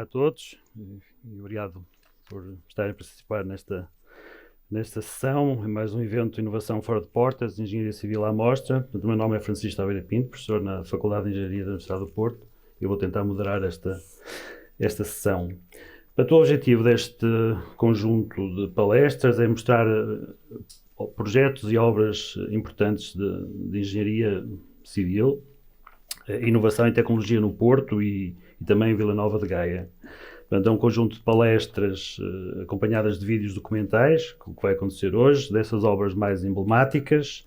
a todos e obrigado por estarem a participar nesta sessão. É mais um evento de inovação fora de portas, de Engenharia Civil à Mostra. O meu nome é Francisco Taveira Pinto, professor na Faculdade de Engenharia da Universidade do Porto. Eu vou tentar moderar esta sessão. Portanto, o objetivo deste conjunto de palestras é mostrar projetos e obras importantes de engenharia civil, inovação e tecnologia no Porto e também em Vila Nova de Gaia. Portanto, é um conjunto de palestras acompanhadas de vídeos documentais, o que vai acontecer hoje, dessas obras mais emblemáticas,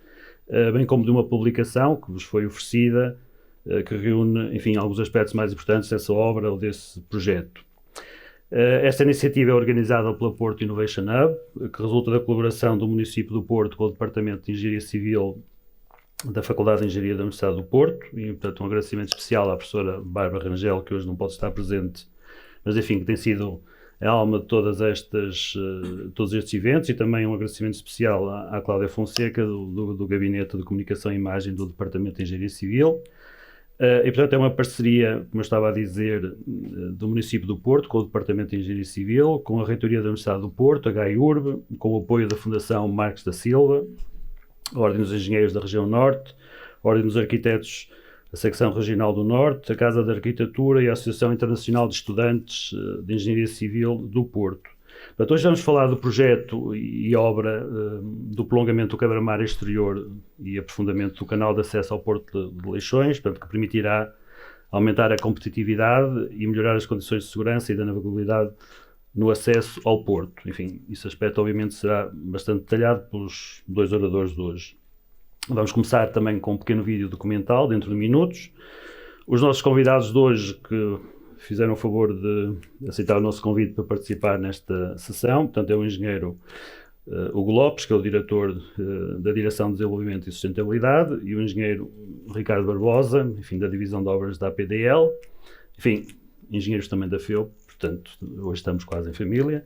bem como de uma publicação que vos foi oferecida, que reúne, enfim, alguns aspectos mais importantes dessa obra ou desse projeto. Esta iniciativa é organizada pela Porto Innovation Hub, que resulta da colaboração do município do Porto com o Departamento de Engenharia Civil da Faculdade de Engenharia da Universidade do Porto, e, portanto, um agradecimento especial à professora Bárbara Rangel, que hoje não pode estar presente, mas, enfim, que tem sido a alma de todos estes eventos, e também um agradecimento especial à Cláudia Fonseca, do Gabinete de Comunicação e Imagem do Departamento de Engenharia Civil. E, portanto, é uma parceria, como eu estava a dizer, do município do Porto com o Departamento de Engenharia Civil, com a Reitoria da Universidade do Porto, a GAIURB, com o apoio da Fundação Marques da Silva, a Ordem dos Engenheiros da Região Norte, a Ordem dos Arquitetos da Secção Regional do Norte, a Casa de Arquitetura e a Associação Internacional de Estudantes de Engenharia Civil do Porto. Portanto, hoje vamos falar do projeto e obra do prolongamento do quebra-mar exterior e aprofundamento do canal de acesso ao Porto de Leixões, portanto, que permitirá aumentar a competitividade e melhorar as condições de segurança e da navegabilidade no acesso ao Porto. Enfim, esse aspecto obviamente será bastante detalhado pelos dois oradores de hoje. Vamos começar também com um pequeno vídeo documental, dentro de minutos. Os nossos convidados de hoje, que fizeram o favor de aceitar o nosso convite para participar nesta sessão, portanto, é o engenheiro Hugo Lopes, que é o diretor da Direção de Desenvolvimento e Sustentabilidade, e o engenheiro Ricardo Barbosa, enfim, da Divisão de Obras da APDL, enfim, engenheiros também da FEUP. Portanto, hoje estamos quase em família.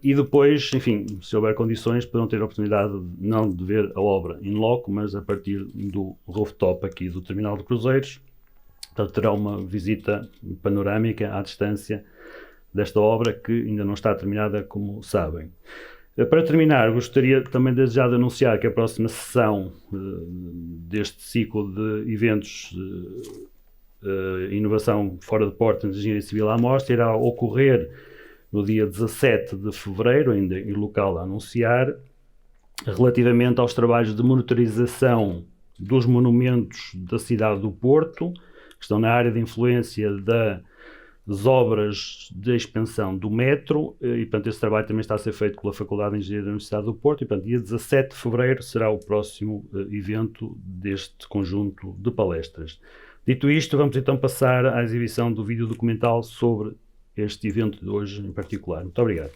E depois, enfim, se houver condições, poderão ter a oportunidade não de ver a obra in loco, mas a partir do rooftop aqui do Terminal de Cruzeiros. Portanto, terá uma visita panorâmica à distância desta obra, que ainda não está terminada, como sabem. Para terminar, gostaria também desde já de anunciar que a próxima sessão deste ciclo de eventos inovação fora de portas de Engenharia Civil à Mostra irá ocorrer no dia 17 de fevereiro, ainda em local a anunciar, relativamente aos trabalhos de monitorização dos monumentos da cidade do Porto, que estão na área de influência das obras de expansão do metro, e, portanto, esse trabalho também está a ser feito pela Faculdade de Engenharia da Universidade do Porto, e, portanto, dia 17 de fevereiro será o próximo evento deste conjunto de palestras. Dito isto, vamos então passar à exibição do vídeo documental sobre este evento de hoje em particular. Muito obrigado.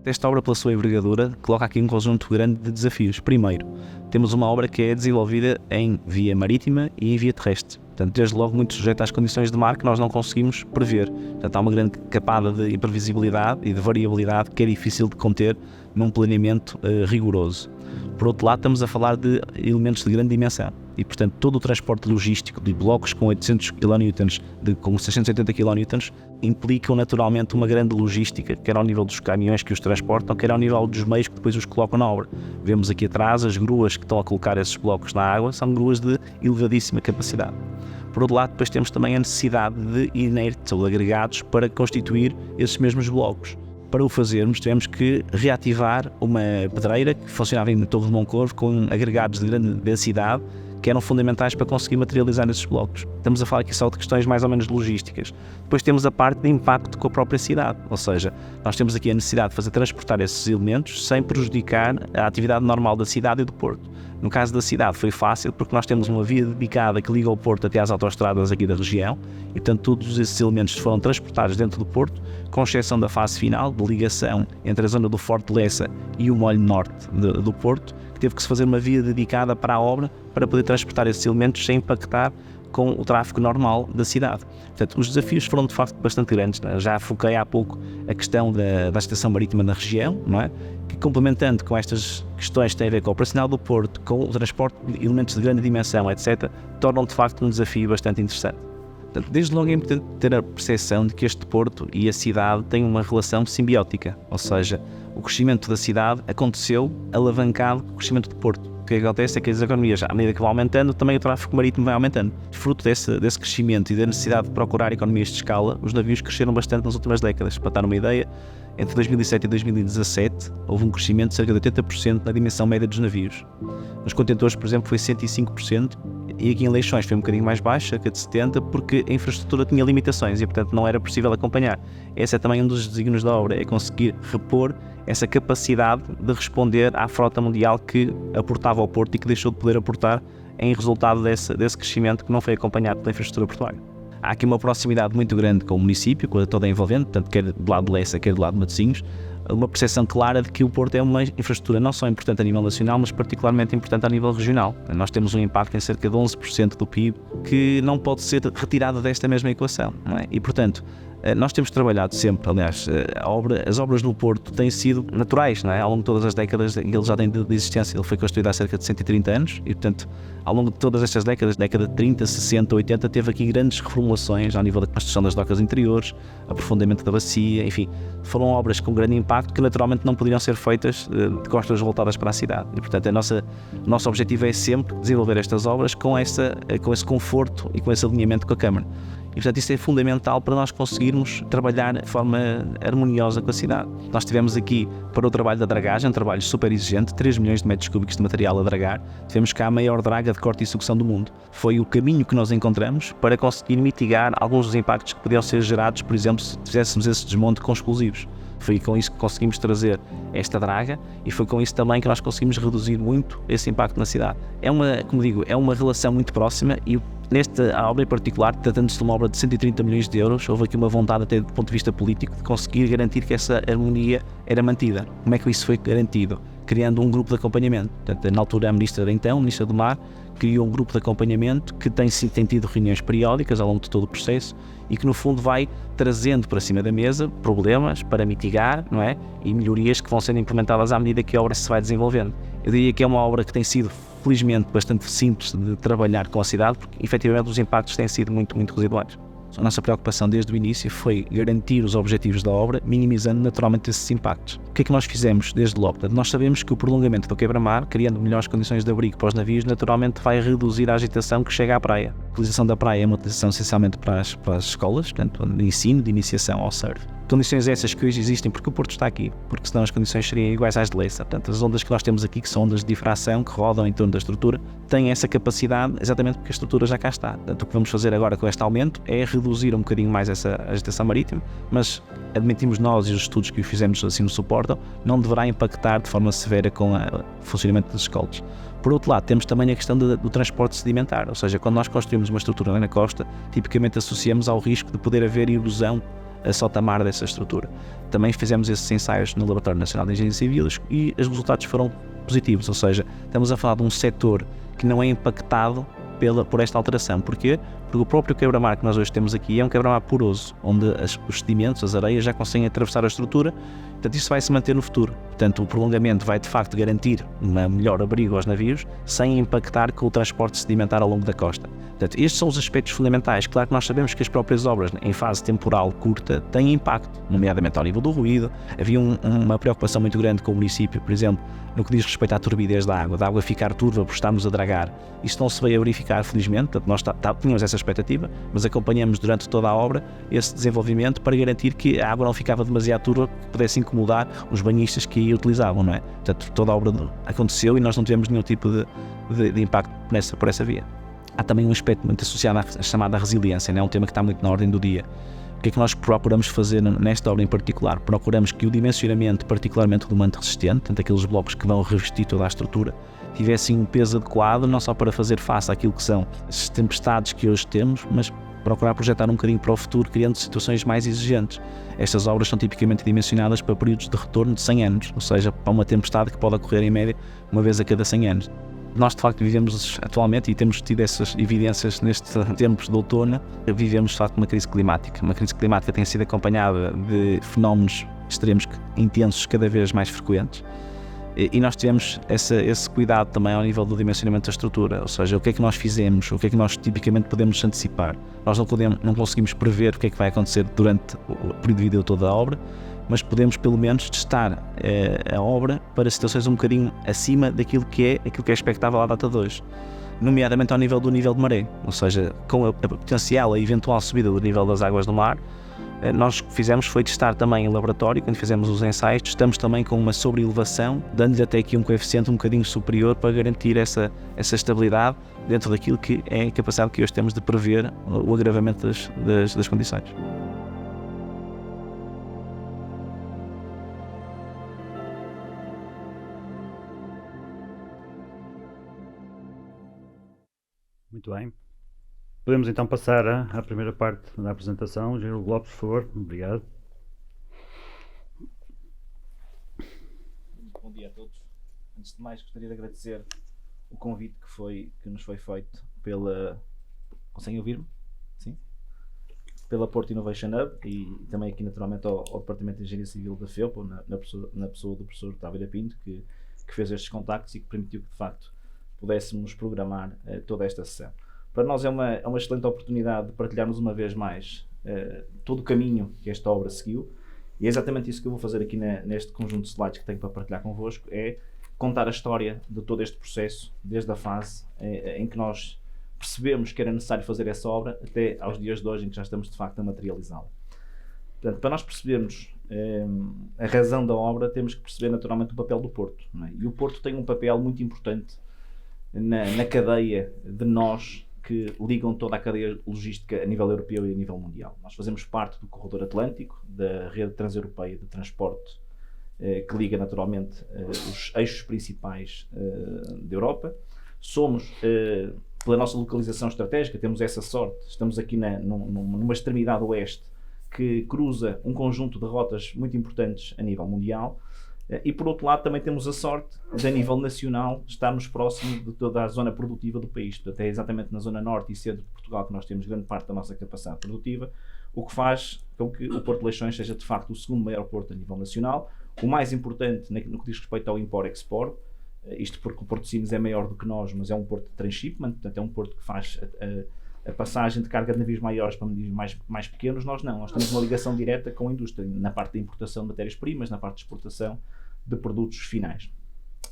Esta obra, pela sua envergadura, coloca aqui um conjunto grande de desafios. Primeiro, temos uma obra que é desenvolvida em via marítima e em via terrestre. Portanto, desde logo muito sujeito às condições de mar que nós não conseguimos prever. Portanto, há uma grande camada de imprevisibilidade e de variabilidade que é difícil de conter num planeamento rigoroso. Por outro lado, estamos a falar de elementos de grande dimensão e, portanto, todo o transporte logístico de blocos com 800 kN, com 680 kN, implicam naturalmente uma grande logística, quer ao nível dos caminhões que os transportam, quer ao nível dos meios que depois os colocam na obra. Vemos aqui atrás as gruas que estão a colocar esses blocos na água, são gruas de elevadíssima capacidade. Por outro lado, depois temos também a necessidade de inertes ou agregados para constituir esses mesmos blocos. Para o fazermos, tivemos que reativar uma pedreira que funcionava em Torre de Moncorvo com agregados de grande densidade que eram fundamentais para conseguir materializar esses blocos. Estamos a falar aqui só de questões mais ou menos logísticas. Depois temos a parte de impacto com a própria cidade, ou seja, nós temos aqui a necessidade de fazer transportar esses elementos sem prejudicar a atividade normal da cidade e do Porto. No caso da cidade foi fácil porque nós temos uma via dedicada que liga o Porto até às autoestradas aqui da região e, portanto, todos esses elementos foram transportados dentro do Porto, com exceção da fase final de ligação entre a zona do Forte Lessa e o molho norte do Porto, que teve que se fazer uma via dedicada para a obra para poder transportar esses elementos sem impactar com o tráfego normal da cidade. Portanto, os desafios foram de facto bastante grandes, não é? Já foquei há pouco a questão da estação marítima na região, não é? Que, complementando com estas questões que têm a ver com o operacional do Porto, com o transporte de elementos de grande dimensão, etc., tornam de facto um desafio bastante interessante. Portanto, desde logo é importante ter a percepção de que este porto e a cidade têm uma relação simbiótica, ou seja, o crescimento da cidade aconteceu alavancado com o crescimento do porto. O que acontece é que as economias, à medida que vão aumentando, também o tráfego marítimo vai aumentando. Fruto desse crescimento e da necessidade de procurar economias de escala, os navios cresceram bastante nas últimas décadas. Para dar uma ideia, entre 2007 e 2017 houve um crescimento de cerca de 80% na dimensão média dos navios. Nos contentores, por exemplo, foi 105%, e aqui em Leixões foi um bocadinho mais baixo, cerca de 70%, porque a infraestrutura tinha limitações e, portanto, não era possível acompanhar. Esse é também um dos desígnios da obra, é conseguir repor essa capacidade de responder à frota mundial que aportava ao porto e que deixou de poder aportar em resultado desse crescimento que não foi acompanhado pela infraestrutura portuária. Há aqui uma proximidade muito grande com o município, com toda a envolvente, tanto quer do lado de Lessa, quer do lado de Matosinhos, uma percepção clara de que o porto é uma infraestrutura não só importante a nível nacional, mas particularmente importante a nível regional. Nós temos um impacto em cerca de 11% do PIB que não pode ser retirado desta mesma equação, não é? E, portanto, nós temos trabalhado sempre, aliás, as obras no Porto têm sido naturais, não é? Ao longo de todas as décadas ele já tem de existência. Ele foi construído há cerca de 130 anos e, portanto, ao longo de todas estas décadas, década de 30, 60, 80, teve aqui grandes reformulações ao nível da construção das docas interiores, aprofundamento da bacia, enfim, foram obras com grande impacto que naturalmente não poderiam ser feitas de costas voltadas para a cidade. E, portanto, o nosso objetivo é sempre desenvolver estas obras com esse conforto e com esse alinhamento com a Câmara. E, portanto, isso é fundamental para nós conseguirmos trabalhar de forma harmoniosa com a cidade. Nós tivemos aqui, para o trabalho da dragagem, um trabalho super exigente, 3 milhões de metros cúbicos de material a dragar. Tivemos cá a maior draga de corte e sucção do mundo. Foi o caminho que nós encontramos para conseguir mitigar alguns dos impactos que podiam ser gerados, por exemplo, se fizéssemos esse desmonte com explosivos. Foi com isso que conseguimos trazer esta draga e foi com isso também que nós conseguimos reduzir muito esse impacto na cidade. Como digo, é uma relação muito próxima e nesta obra em particular, tratando-se de uma obra de 130 milhões de euros, houve aqui uma vontade, até do ponto de vista político, de conseguir garantir que essa harmonia era mantida. Como é que isso foi garantido? Criando um grupo de acompanhamento. Portanto, na altura, a Ministra do Mar, criou um grupo de acompanhamento que tem tido reuniões periódicas ao longo de todo o processo e que, no fundo, vai trazendo para cima da mesa problemas para mitigar, não é? E melhorias que vão sendo implementadas à medida que a obra se vai desenvolvendo. Eu diria que é uma obra que tem sido, felizmente, bastante simples de trabalhar com a cidade, porque, efetivamente, os impactos têm sido muito, muito residuais. A nossa preocupação desde o início foi garantir os objetivos da obra, minimizando naturalmente esses impactos. O que é que nós fizemos desde logo? Nós sabemos que o prolongamento do quebra-mar, criando melhores condições de abrigo para os navios, naturalmente vai reduzir a agitação que chega à praia. A utilização da praia é uma utilização essencialmente para as escolas, portanto, de ensino, de iniciação ao surf. Condições essas que hoje existem porque o Porto está aqui, porque senão as condições seriam iguais às de Lessa. Portanto, as ondas que nós temos aqui, que são ondas de difração, que rodam em torno da estrutura, têm essa capacidade exatamente porque a estrutura já cá está. Portanto, o que vamos fazer agora com este aumento é reduzir um bocadinho mais essa agitação marítima, mas admitimos nós e os estudos que fizemos assim nos suportam, não deverá impactar de forma severa com o funcionamento das escolas. Por outro lado, temos também a questão do transporte sedimentar, ou seja, quando nós construímos uma estrutura na costa, tipicamente associamos ao risco de poder haver erosão a solta-mar dessa estrutura. Também fizemos esses ensaios no Laboratório Nacional de Engenharia Civil e os resultados foram positivos, ou seja, estamos a falar de um setor que não é impactado por esta alteração. Porquê? Porque o próprio quebra-mar que nós hoje temos aqui é um quebra-mar poroso, onde os sedimentos, as areias já conseguem atravessar a estrutura, portanto isso vai se manter no futuro. Portanto, o prolongamento vai de facto garantir um melhor abrigo aos navios, sem impactar com o transporte sedimentar ao longo da costa. Portanto, estes são os aspectos fundamentais. Claro que nós sabemos que as próprias obras, em fase temporal curta, têm impacto, nomeadamente ao nível do ruído. Havia uma preocupação muito grande com o município, por exemplo, no que diz respeito à turbidez da água ficar turva por estarmos a dragar. Isto não se veio a verificar, felizmente, portanto, nós tínhamos essa expectativa, mas acompanhamos durante toda a obra esse desenvolvimento para garantir que a água não ficava demasiado turva, que pudesse incomodar os banhistas que aí utilizavam, não é? Portanto, toda a obra aconteceu e nós não tivemos nenhum tipo de impacto por essa via. Há também um aspecto muito associado à chamada resiliência, não é um tema que está muito na ordem do dia. O que é que nós procuramos fazer nesta obra em particular? Procuramos que o dimensionamento, particularmente do manto resistente, portanto aqueles blocos que vão revestir toda a estrutura, tivessem um peso adequado, não só para fazer face àquilo que são as tempestades que hoje temos, mas procurar projetar um bocadinho para o futuro, criando situações mais exigentes. Estas obras são tipicamente dimensionadas para períodos de retorno de 100 anos, ou seja, para uma tempestade que pode ocorrer em média uma vez a cada 100 anos. Nós, de facto, vivemos atualmente, e temos tido essas evidências nestes tempos de outono, vivemos, de facto, uma crise climática. Uma crise climática que tem sido acompanhada de fenómenos extremos intensos cada vez mais frequentes E nós tivemos esse cuidado também ao nível do dimensionamento da estrutura, ou seja, o que é que nós fizemos, o que é que nós tipicamente podemos antecipar. Nós não conseguimos prever o que é que vai acontecer durante o período de vida todo da obra, mas podemos pelo menos testar a obra para situações um bocadinho acima daquilo que é expectável à data de hoje, nomeadamente ao nível do nível de maré, ou seja, com a potencial, a eventual subida do nível das águas do mar. Nós o que fizemos foi testar também em laboratório, quando fizemos os ensaios, testamos também com uma sobreelevação, dando-lhe até aqui um coeficiente um bocadinho superior para garantir essa estabilidade dentro daquilo que é a capacidade que hoje temos de prever o agravamento das condições. Muito bem. Podemos então passar à primeira parte da apresentação. Engenheiro Lopes, por favor. Obrigado. Bom dia a todos. Antes de mais, gostaria de agradecer o convite que nos foi feito pela... Conseguem ouvir-me? Sim? Pela Porto Innovation Hub e também aqui naturalmente ao Departamento de Engenharia Civil da FEUP, na pessoa do professor Távira Pinto, que fez estes contactos e que permitiu que de facto pudéssemos programar toda esta sessão. Para nós é uma excelente oportunidade de partilharmos uma vez mais todo o caminho que esta obra seguiu, e é exatamente isso que eu vou fazer aqui neste conjunto de slides que tenho para partilhar convosco, é contar a história de todo este processo, desde a fase em que nós percebemos que era necessário fazer essa obra, até aos dias de hoje em que já estamos de facto a materializá-la. Portanto, para nós percebermos a razão da obra, temos que perceber naturalmente o papel do Porto, não é? E o Porto tem um papel muito importante na cadeia de nós que ligam toda a cadeia logística a nível europeu e a nível mundial. Nós fazemos parte do corredor atlântico, da rede transeuropeia de transporte, que liga naturalmente os eixos principais da Europa. Somos, pela nossa localização estratégica, temos essa sorte, estamos aqui numa extremidade oeste que cruza um conjunto de rotas muito importantes a nível mundial. E por outro lado também temos a sorte de, a nível nacional, estarmos próximo de toda a zona produtiva do país. Portanto, é exatamente na zona norte e centro de Portugal que nós temos grande parte da nossa capacidade produtiva, o que faz com que o Porto de Leixões seja de facto o segundo maior porto a nível nacional, o mais importante no que diz respeito ao import-export, isto porque o Porto de Sines é maior do que nós, mas é um porto de transshipment, portanto é um porto que faz a passagem de carga de navios maiores para navios mais pequenos. Nós não, nós temos uma ligação direta com a indústria, na parte da importação de matérias-primas, na parte de exportação de produtos finais.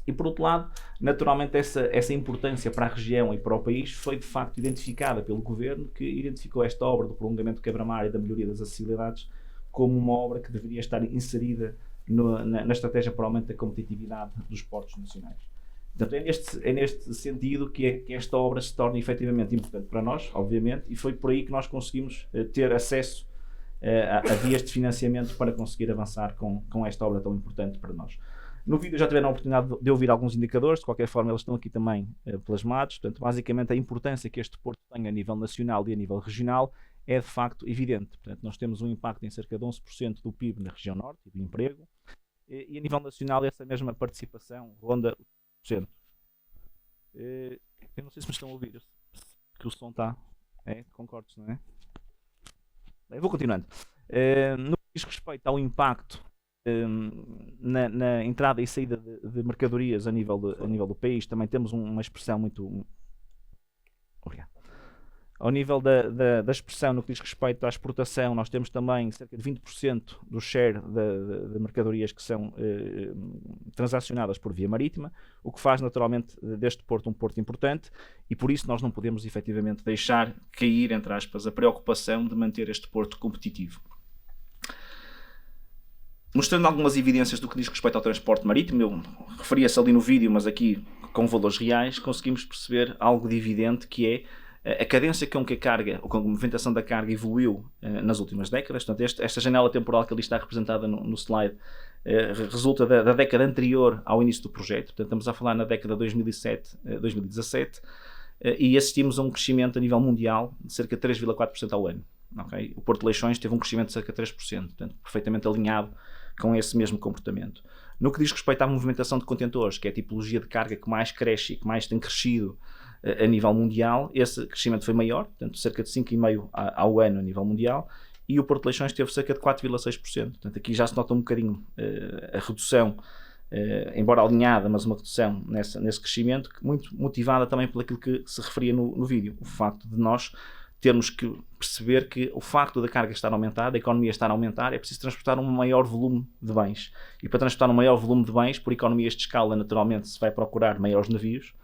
E por outro lado, naturalmente essa importância para a região e para o país foi de facto identificada pelo Governo, que identificou esta obra do prolongamento do quebra-mar e da melhoria das acessibilidades como uma obra que deveria estar inserida na estratégia para o aumento da competitividade dos portos nacionais. Portanto, é neste sentido que esta obra se torna efetivamente importante para nós, obviamente, e foi por aí que nós conseguimos ter acesso a vias de financiamento para conseguir avançar com esta obra tão importante para nós. No vídeo já tiveram a oportunidade de ouvir alguns indicadores, de qualquer forma eles estão aqui também plasmados. Portanto, basicamente a importância que este porto tem a nível nacional e a nível regional é de facto evidente. Portanto, nós temos um impacto em cerca de 11% do PIB na região norte e do emprego, e a nível nacional essa mesma participação ronda 1%. Eu não sei se me estão a ouvir, que o som está... com cortes, não é? Bem, vou continuando. No que diz respeito ao impacto na entrada e saída de mercadorias a nível do país, também temos uma expressão muito... Obrigado. Ao nível da expressão no que diz respeito à exportação, nós temos também cerca de 20% do share de mercadorias que são transacionadas por via marítima, o que faz naturalmente deste porto um porto importante, e por isso nós não podemos efetivamente deixar cair, entre aspas, a preocupação de manter este porto competitivo. Mostrando algumas evidências do que diz respeito ao transporte marítimo, eu referia-se ali no vídeo, mas aqui com valores reais, conseguimos perceber algo de evidente, que é a cadência com que a carga, ou com a movimentação da carga evoluiu nas últimas décadas. Portanto, esta janela temporal que ali está representada no slide resulta da década anterior ao início do projeto. Portanto, estamos a falar na década de 2017, e assistimos a um crescimento a nível mundial de cerca de 3,4% ao ano. Okay? O Porto de Leixões teve um crescimento de cerca de 3%, portanto, perfeitamente alinhado com esse mesmo comportamento. No que diz respeito à movimentação de contentores, que é a tipologia de carga que mais cresce e que mais tem crescido a nível mundial, esse crescimento foi maior, portanto cerca de 5,5% ao ano a nível mundial, e o Porto de Leixões teve cerca de 4,6%. Portanto, aqui já se nota um bocadinho a redução embora alinhada, mas uma redução nesse crescimento, muito motivada também por aquilo que se referia no vídeo, o facto de nós termos que perceber que o facto da carga estar a aumentar, da economia estar a aumentar, é preciso transportar um maior volume de bens. E para transportar um maior volume de bens, por economias de escala, naturalmente se vai procurar maiores navios,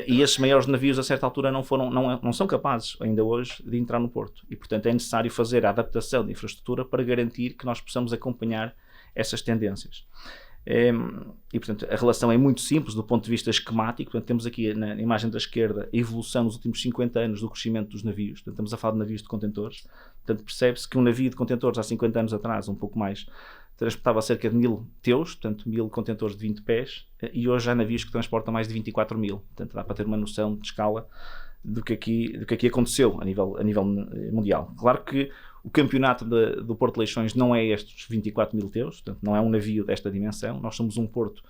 e esses maiores navios a certa altura não são capazes ainda hoje de entrar no porto. E portanto é necessário fazer a adaptação de infraestrutura para garantir que nós possamos acompanhar essas tendências. E portanto a relação é muito simples do ponto de vista esquemático. Portanto, temos aqui na imagem da esquerda a evolução nos últimos 50 anos do crescimento dos navios. Portanto, estamos a falar de navios de contentores. Portanto, percebe-se que um navio de contentores há 50 anos atrás, um pouco mais, transportava cerca de 1000 teus, portanto 1000 contentores de 20 pés, e hoje há navios que transportam mais de 24.000. Portanto, dá para ter uma noção de escala do que aqui aconteceu a nível mundial. Claro que o campeonato do Porto de Leixões não é estes 24.000 teus, portanto não é um navio desta dimensão. Nós somos um porto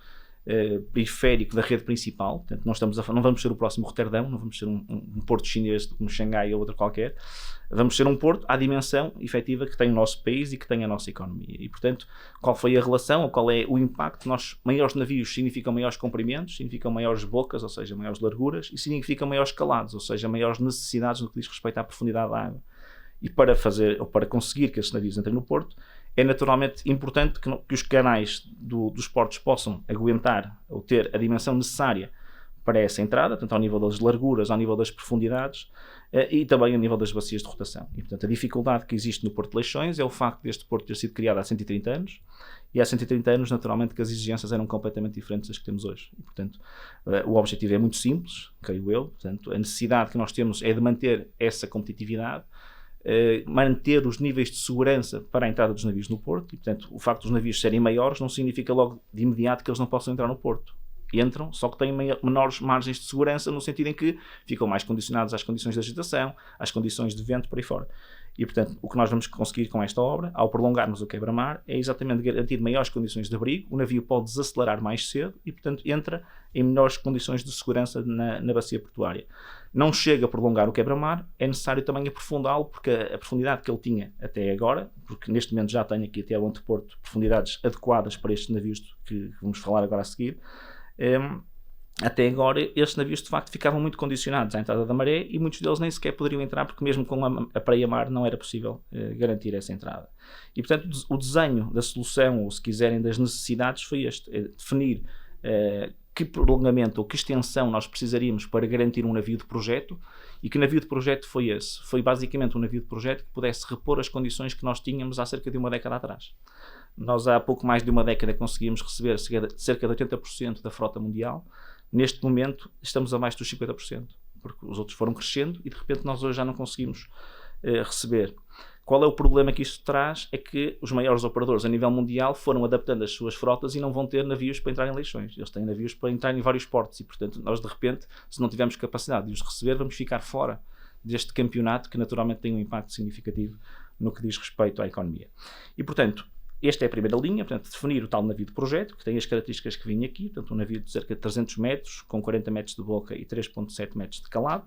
periférico da rede principal, portanto não vamos ser o próximo Roterdão, não vamos ser um porto chinês como Xangai ou outro qualquer. Vamos ser um porto à dimensão efetiva que tem o nosso país e que tem a nossa economia. E portanto, qual foi a relação, ou qual é o impacto? Maiores navios significam maiores comprimentos, significam maiores bocas, ou seja, maiores larguras, e significam maiores calados, ou seja, maiores necessidades no que diz respeito à profundidade da água. E para conseguir que esses navios entrem no porto, é naturalmente importante que os canais dos portos possam aguentar ou ter a dimensão necessária para essa entrada, tanto ao nível das larguras, ao nível das profundidades e também ao nível das bacias de rotação. E, portanto, a dificuldade que existe no Porto de Leixões é o facto deste porto ter sido criado há 130 anos, e há 130 anos, naturalmente, que as exigências eram completamente diferentes das que temos hoje. E, portanto, o objetivo é muito simples, creio eu. Portanto, a necessidade que nós temos é de manter essa competitividade, manter os níveis de segurança para a entrada dos navios no porto, e portanto o facto dos navios serem maiores não significa logo de imediato que eles não possam entrar no porto. Entram, só que têm menores margens de segurança, no sentido em que ficam mais condicionados às condições de agitação, às condições de vento, por aí fora. E portanto o que nós vamos conseguir com esta obra, ao prolongarmos o quebra-mar, é exatamente garantir maiores condições de abrigo. O navio pode desacelerar mais cedo e portanto entra em melhores condições de segurança na bacia portuária. Não chega a prolongar o quebra-mar, é necessário também aprofundá-lo, porque a profundidade que ele tinha até agora, porque neste momento já tem aqui até ao anteporto profundidades adequadas para estes navios que vamos falar agora a seguir, até agora estes navios de facto ficavam muito condicionados à entrada da maré, e muitos deles nem sequer poderiam entrar, porque mesmo com a praia-mar não era possível garantir essa entrada. E portanto o desenho da solução, ou se quiserem das necessidades, foi este: definir que prolongamento ou que extensão nós precisaríamos para garantir um navio de projeto. E que navio de projeto foi esse? Foi basicamente um navio de projeto que pudesse repor as condições que nós tínhamos há cerca de uma década atrás. Nós há pouco mais de uma década conseguimos receber cerca de 80% da frota mundial. Neste momento estamos a mais dos 50%, porque os outros foram crescendo e de repente nós hoje já não conseguimos receber. Qual é o problema que isto traz? É que os maiores operadores a nível mundial foram adaptando as suas frotas e não vão ter navios para entrar em Leixões. Eles têm navios para entrar em vários portos e, portanto, nós de repente, se não tivermos capacidade de os receber, vamos ficar fora deste campeonato, que naturalmente tem um impacto significativo no que diz respeito à economia. E, portanto, esta é a primeira linha, portanto, definir o tal navio de projeto, que tem as características que vinha aqui, portanto, um navio de cerca de 300 metros, com 40 metros de boca e 3,7 metros de calado.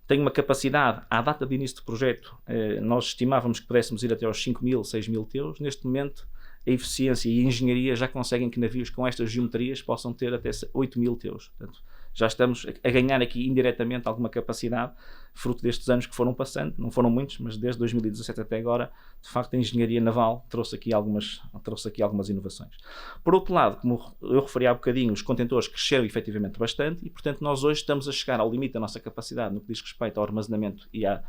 Tem uma capacidade, à data de início do projeto, nós estimávamos que pudéssemos ir até aos 5.000, 6.000 teus. Neste momento, a eficiência e a engenharia já conseguem que navios com estas geometrias possam ter até 8.000 teus. Portanto, já estamos a ganhar aqui indiretamente alguma capacidade, fruto destes anos que foram passando. Não foram muitos, mas desde 2017 até agora, de facto, a engenharia naval trouxe aqui algumas inovações. Por outro lado, como eu referi há bocadinho, os contentores cresceram efetivamente bastante e, portanto, nós hoje estamos a chegar ao limite da nossa capacidade no que diz respeito ao armazenamento e à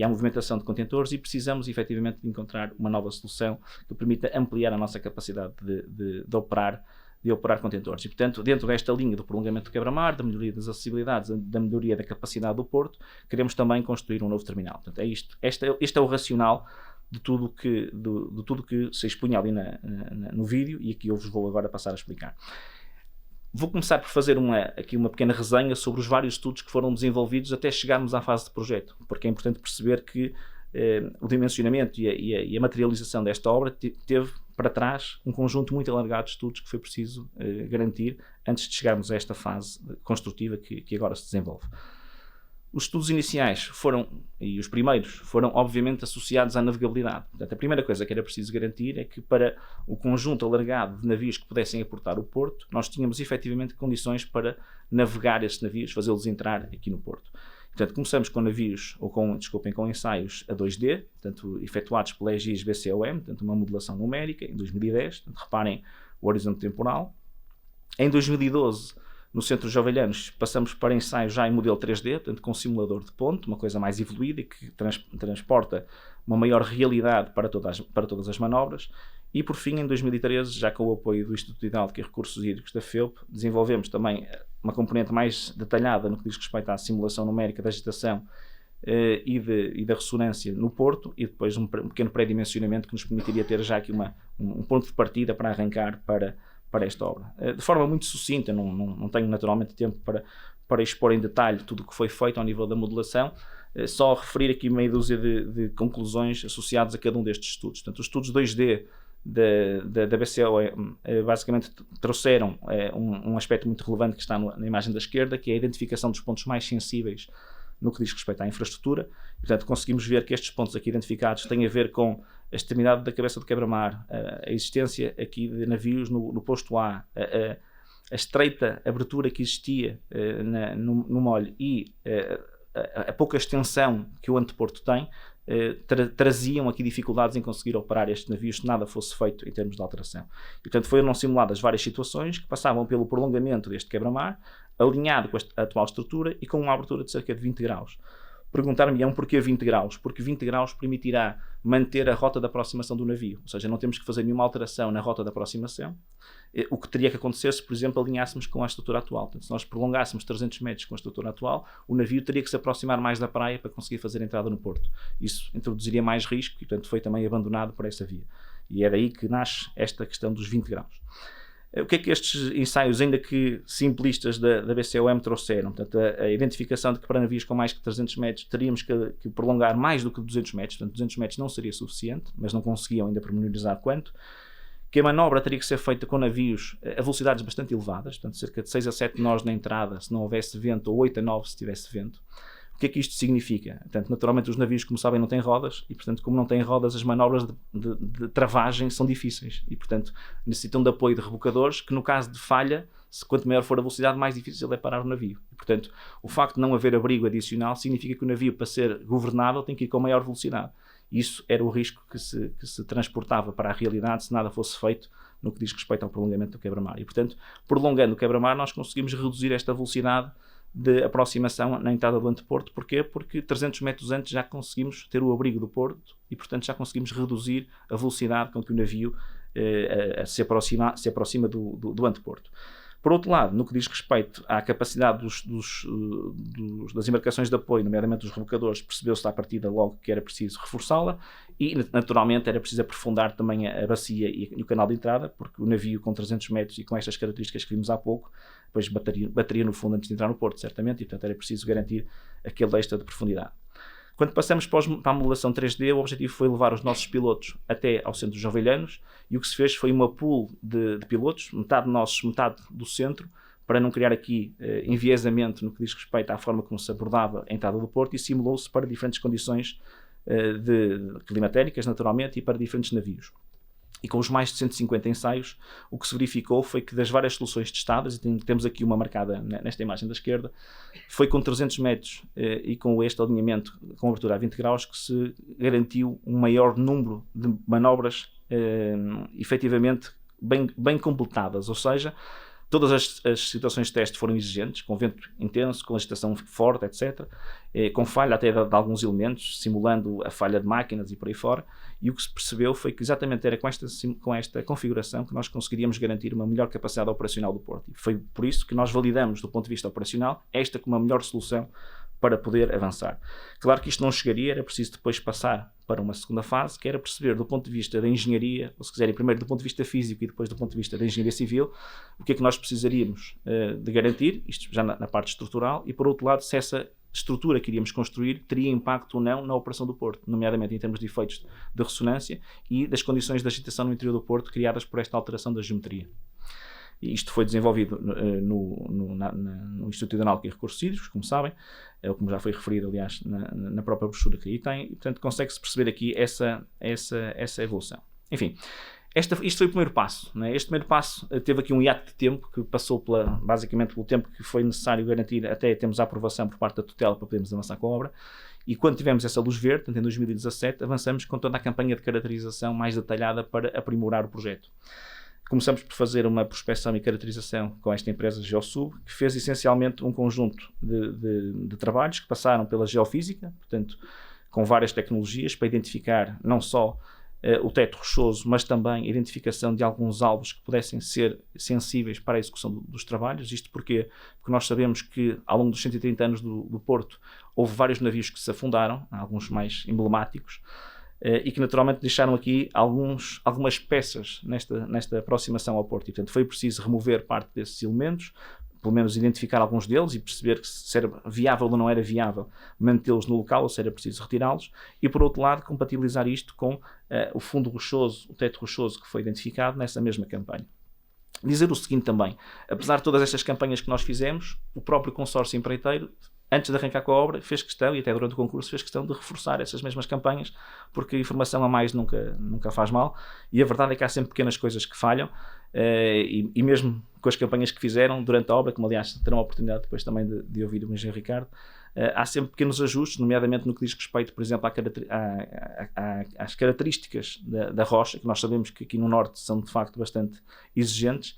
movimentação de contentores, e precisamos efetivamente de encontrar uma nova solução que permita ampliar a nossa capacidade de operar contentores. E, portanto, dentro desta linha do prolongamento do quebra-mar, da melhoria das acessibilidades, da melhoria da capacidade do porto, queremos também construir um novo terminal. Portanto, é isto. Este é o racional de tudo que se expunha ali no vídeo, e aqui eu vos vou agora passar a explicar. Vou começar por fazer aqui uma pequena resenha sobre os vários estudos que foram desenvolvidos até chegarmos à fase de projeto, porque é importante perceber que o dimensionamento e a materialização desta obra teve para trás um conjunto muito alargado de estudos que foi preciso garantir antes de chegarmos a esta fase construtiva que agora se desenvolve. Os estudos iniciais e os primeiros, foram obviamente associados à navegabilidade. Portanto, a primeira coisa que era preciso garantir é que para o conjunto alargado de navios que pudessem aportar o porto, nós tínhamos efetivamente condições para navegar esses navios, fazê-los entrar aqui no porto. Portanto, começamos com navios, com ensaios a 2D, portanto, efetuados pela EGIS BCOM, portanto, uma modelação numérica, em 2010. Portanto, reparem o horizonte temporal. Em 2012, no Centro Jovelhanos, passamos para ensaios já em modelo 3D, portanto, com simulador de ponto, uma coisa mais evoluída e que transporta uma maior realidade para todas as manobras. E, por fim, em 2013, já com o apoio do Instituto Hidráulico e Recursos Hídricos da FEUP, desenvolvemos também uma componente mais detalhada no que diz respeito à simulação numérica da agitação e da ressonância no porto, e depois um pequeno pré-dimensionamento que nos permitiria ter já aqui um ponto de partida para arrancar para esta obra. De forma muito sucinta, não tenho naturalmente tempo para expor em detalhe tudo o que foi feito ao nível da modelação, só referir aqui meia dúzia de conclusões associadas a cada um destes estudos. Portanto, os estudos 2D da BCO basicamente trouxeram um aspecto muito relevante que está na imagem da esquerda, que é a identificação dos pontos mais sensíveis no que diz respeito à infraestrutura. Portanto, conseguimos ver que estes pontos aqui identificados têm a ver com a extremidade da cabeça do quebra-mar, a existência aqui de navios no posto A, a estreita abertura que existia no molho e a pouca extensão que o anteporto tem, traziam aqui dificuldades em conseguir operar estes navios se nada fosse feito em termos de alteração. E, portanto, foram simuladas várias situações que passavam pelo prolongamento deste quebra-mar, alinhado com a atual estrutura e com uma abertura de cerca de 20 graus. Perguntar-me-ão porquê 20 graus? Porque 20 graus permitirá manter a rota de aproximação do navio, ou seja, não temos que fazer nenhuma alteração na rota de aproximação, o que teria que acontecer se, por exemplo, alinhássemos com a estrutura atual. Portanto, se nós prolongássemos 300 metros com a estrutura atual, o navio teria que se aproximar mais da praia para conseguir fazer a entrada no porto. Isso introduziria mais risco e, portanto, foi também abandonado por essa via. E é daí que nasce esta questão dos 20 graus. O que é que estes ensaios, ainda que simplistas, da BCOM trouxeram? Portanto, a identificação de que para navios com mais que 300 metros teríamos que prolongar mais do que 200 metros, portanto 200 metros não seria suficiente, mas não conseguiam ainda pormenorizar quanto, que a manobra teria que ser feita com navios a velocidades bastante elevadas, portanto cerca de 6 a 7 nós na entrada se não houvesse vento, ou 8 a 9 se tivesse vento. O que é que isto significa? Portanto, naturalmente os navios, como sabem, não têm rodas e, portanto, como não têm rodas, as manobras de travagem são difíceis e, portanto, necessitam de apoio de rebocadores que, no caso de falha, quanto maior for a velocidade, mais difícil é parar o navio. E, portanto, o facto de não haver abrigo adicional significa que o navio, para ser governável, tem que ir com maior velocidade. Isso era o risco que se transportava para a realidade se nada fosse feito no que diz respeito ao prolongamento do quebra-mar. E, portanto, prolongando o quebra-mar, nós conseguimos reduzir esta velocidade de aproximação na entrada do anteporto. Porquê? Porque 300 metros antes já conseguimos ter o abrigo do porto e, portanto, já conseguimos reduzir a velocidade com que o navio se aproxima do anteporto. Por outro lado, no que diz respeito à capacidade das embarcações de apoio, nomeadamente dos rebocadores, percebeu-se à partida logo que era preciso reforçá-la e, naturalmente, era preciso aprofundar também a bacia e o canal de entrada, porque o navio com 300 metros e com estas características que vimos há pouco, depois bateria no fundo antes de entrar no porto, certamente, e, portanto, era preciso garantir aquele extra de profundidade. Quando passamos para a modelação 3D, o objetivo foi levar os nossos pilotos até ao centro dos Jovelhanos e o que se fez foi uma pool de pilotos, metade nossos, metade do centro, para não criar aqui enviesamento no que diz respeito à forma como se abordava a entrada do porto, e simulou-se para diferentes condições climatéricas, naturalmente, e para diferentes navios. E com os mais de 150 ensaios, o que se verificou foi que das várias soluções testadas, e temos aqui uma marcada nesta imagem da esquerda, foi com 300 metros e com este alinhamento com abertura a 20 graus que se garantiu um maior número de manobras efetivamente bem completadas, ou seja, todas as situações de teste foram exigentes, com vento intenso, com agitação forte, etc., com falha até de alguns elementos, simulando a falha de máquinas e por aí fora, e o que se percebeu foi que exatamente era com esta configuração que nós conseguiríamos garantir uma melhor capacidade operacional do porto. E foi por isso que nós validamos, do ponto de vista operacional, esta como a melhor solução para poder avançar. Claro que isto não chegaria, era preciso depois passar para uma segunda fase, que era perceber do ponto de vista da engenharia, ou se quiserem, primeiro do ponto de vista físico e depois do ponto de vista da engenharia civil, o que é que nós precisaríamos de garantir, isto já na parte estrutural, e por outro lado, se essa estrutura que iríamos construir teria impacto ou não na operação do porto, nomeadamente em termos de efeitos de ressonância e das condições de agitação no interior do porto criadas por esta alteração da geometria. E isto foi desenvolvido no Instituto Hidronáutico e Recursos Hídricos, como sabem, como já foi referido, aliás, na própria brochura que aí tem, e portanto consegue-se perceber aqui essa evolução. Enfim, isto foi o primeiro passo. Né? Este primeiro passo teve aqui um hiato de tempo que passou basicamente pelo tempo que foi necessário garantir até termos a aprovação por parte da tutela para podermos avançar com a obra. E quando tivemos essa luz verde, portanto, em 2017, avançamos com toda a campanha de caracterização mais detalhada para aprimorar o projeto. Começamos por fazer uma prospecção e caracterização com esta empresa GeoSub, que fez essencialmente um conjunto de trabalhos que passaram pela geofísica, portanto, com várias tecnologias para identificar não só o teto rochoso, mas também a identificação de alguns alvos que pudessem ser sensíveis para a execução dos trabalhos. Isto porque nós sabemos que ao longo dos 130 anos do Porto houve vários navios que se afundaram, alguns mais emblemáticos, e que naturalmente deixaram aqui algumas peças nesta aproximação ao Porto. E, portanto, foi preciso remover parte desses elementos, pelo menos identificar alguns deles e perceber se era viável ou não era viável mantê-los no local ou se era preciso retirá-los. E, por outro lado, compatibilizar isto com o fundo rochoso, o teto rochoso que foi identificado nessa mesma campanha. Dizer o seguinte também, apesar de todas estas campanhas que nós fizemos, o próprio consórcio empreiteiro, antes de arrancar com a obra, fez questão, e até durante o concurso, fez questão de reforçar essas mesmas campanhas, porque a informação a mais nunca faz mal, e a verdade é que há sempre pequenas coisas que falham, e mesmo com as campanhas que fizeram durante a obra, como aliás terão a oportunidade depois também de ouvir o engenheiro Ricardo, há sempre pequenos ajustes, nomeadamente no que diz respeito, por exemplo, às características da rocha, que nós sabemos que aqui no Norte são de facto bastante exigentes.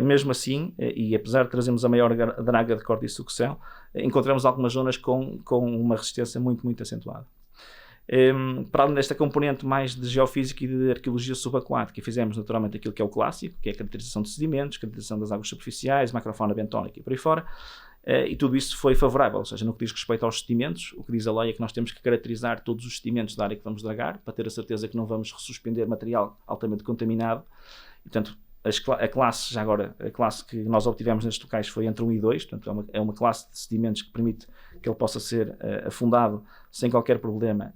Mesmo assim, e apesar de trazermos a maior draga de corte e sucção, encontramos algumas zonas com uma resistência muito, muito acentuada. Para além desta componente mais de geofísica e de arqueologia subaquática, fizemos naturalmente aquilo que é o clássico, que é a caracterização de sedimentos, caracterização das águas superficiais, macrofauna bentónica e por aí fora, e tudo isso foi favorável, ou seja, no que diz respeito aos sedimentos, o que diz a lei é que nós temos que caracterizar todos os sedimentos da área que vamos dragar, para ter a certeza que não vamos ressuspender material altamente contaminado, e, portanto, a classe que nós obtivemos nestes locais foi entre 1 e 2, portanto é uma classe de sedimentos que permite que ele possa ser afundado sem qualquer problema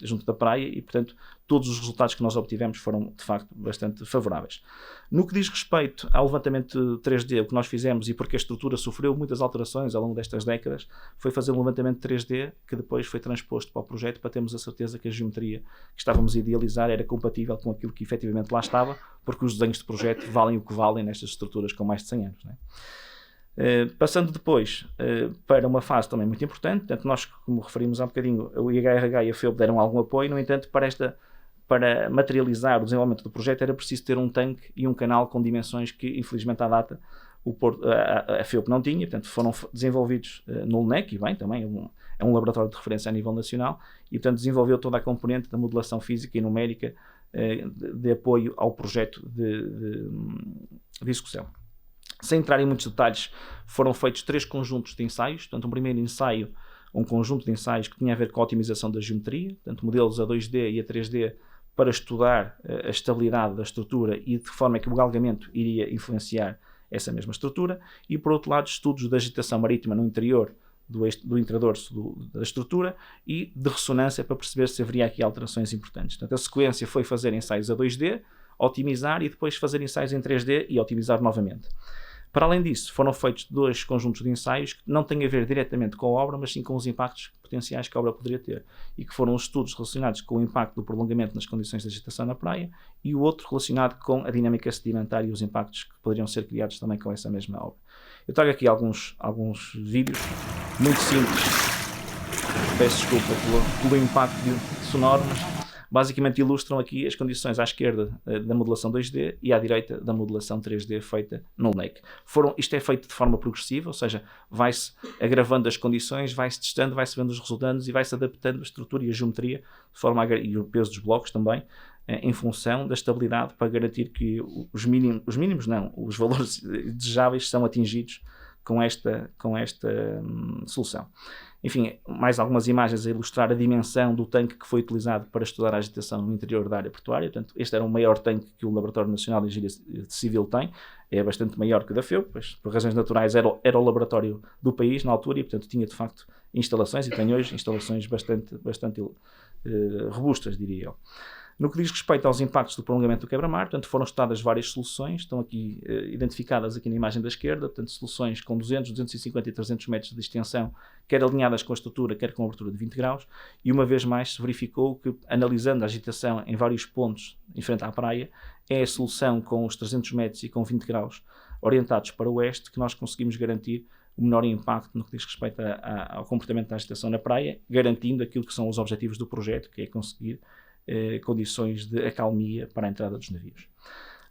junto da praia e, portanto, todos os resultados que nós obtivemos foram, de facto, bastante favoráveis. No que diz respeito ao levantamento 3D, o que nós fizemos, e porque a estrutura sofreu muitas alterações ao longo destas décadas, foi fazer um levantamento 3D que depois foi transposto para o projeto para termos a certeza que a geometria que estávamos a idealizar era compatível com aquilo que efetivamente lá estava, porque os desenhos de projeto valem o que valem nestas estruturas com mais de 100 anos. Não é? Passando depois para uma fase também muito importante, portanto, nós, como referimos há um bocadinho, o IHRH e a FEUP deram algum apoio, no entanto, para materializar o desenvolvimento do projeto era preciso ter um tanque e um canal com dimensões que, infelizmente, à data, a FEUP não tinha, portanto, foram desenvolvidos no LNEC, e bem, também é um laboratório de referência a nível nacional, e, portanto, desenvolveu toda a componente da modelação física e numérica de apoio ao projeto de execução. Sem entrar em muitos detalhes, foram feitos 3 conjuntos de ensaios. Portanto, um primeiro ensaio, um conjunto de ensaios que tinha a ver com a otimização da geometria, portanto, modelos a 2D e a 3D para estudar a estabilidade da estrutura e de que forma é que o galgamento iria influenciar essa mesma estrutura. E, por outro lado, estudos da agitação marítima no interior do intradorso da estrutura e de ressonância para perceber se haveria aqui alterações importantes. Portanto, a sequência foi fazer ensaios a 2D, otimizar e depois fazer ensaios em 3D e otimizar novamente. Para além disso, foram feitos 2 conjuntos de ensaios que não têm a ver diretamente com a obra, mas sim com os impactos potenciais que a obra poderia ter, e que foram os estudos relacionados com o impacto do prolongamento nas condições de agitação na praia e o outro relacionado com a dinâmica sedimentar e os impactos que poderiam ser criados também com essa mesma obra. Eu trago aqui alguns vídeos muito simples, peço desculpa pelo impacto sonoro, mas basicamente ilustram aqui as condições à esquerda da modelação 2D e à direita da modelação 3D feita no LNEC. Isto é feito de forma progressiva, ou seja, vai-se agravando as condições, vai-se testando, vai-se vendo os resultados e vai-se adaptando a estrutura e a geometria de forma e o peso dos blocos também, em função da estabilidade para garantir que os valores desejáveis são atingidos com esta solução. Enfim, mais algumas imagens a ilustrar a dimensão do tanque que foi utilizado para estudar a agitação no interior da área portuária. Portanto, este era o maior tanque que o Laboratório Nacional de Engenharia Civil tem, é bastante maior que o da FEUP, pois por razões naturais era o laboratório do país na altura e, portanto, tinha de facto instalações, e tem hoje instalações bastante robustas, diria eu. No que diz respeito aos impactos do prolongamento do quebra-mar, portanto, foram estudadas várias soluções, estão aqui identificadas aqui na imagem da esquerda, portanto, soluções com 200, 250 e 300 metros de extensão, quer alinhadas com a estrutura, quer com a abertura de 20 graus, e uma vez mais se verificou que, analisando a agitação em vários pontos em frente à praia, é a solução com os 300 metros e com 20 graus orientados para o oeste que nós conseguimos garantir o menor impacto no que diz respeito ao comportamento da agitação na praia, garantindo aquilo que são os objetivos do projeto, que é conseguir condições de acalmia para a entrada dos navios.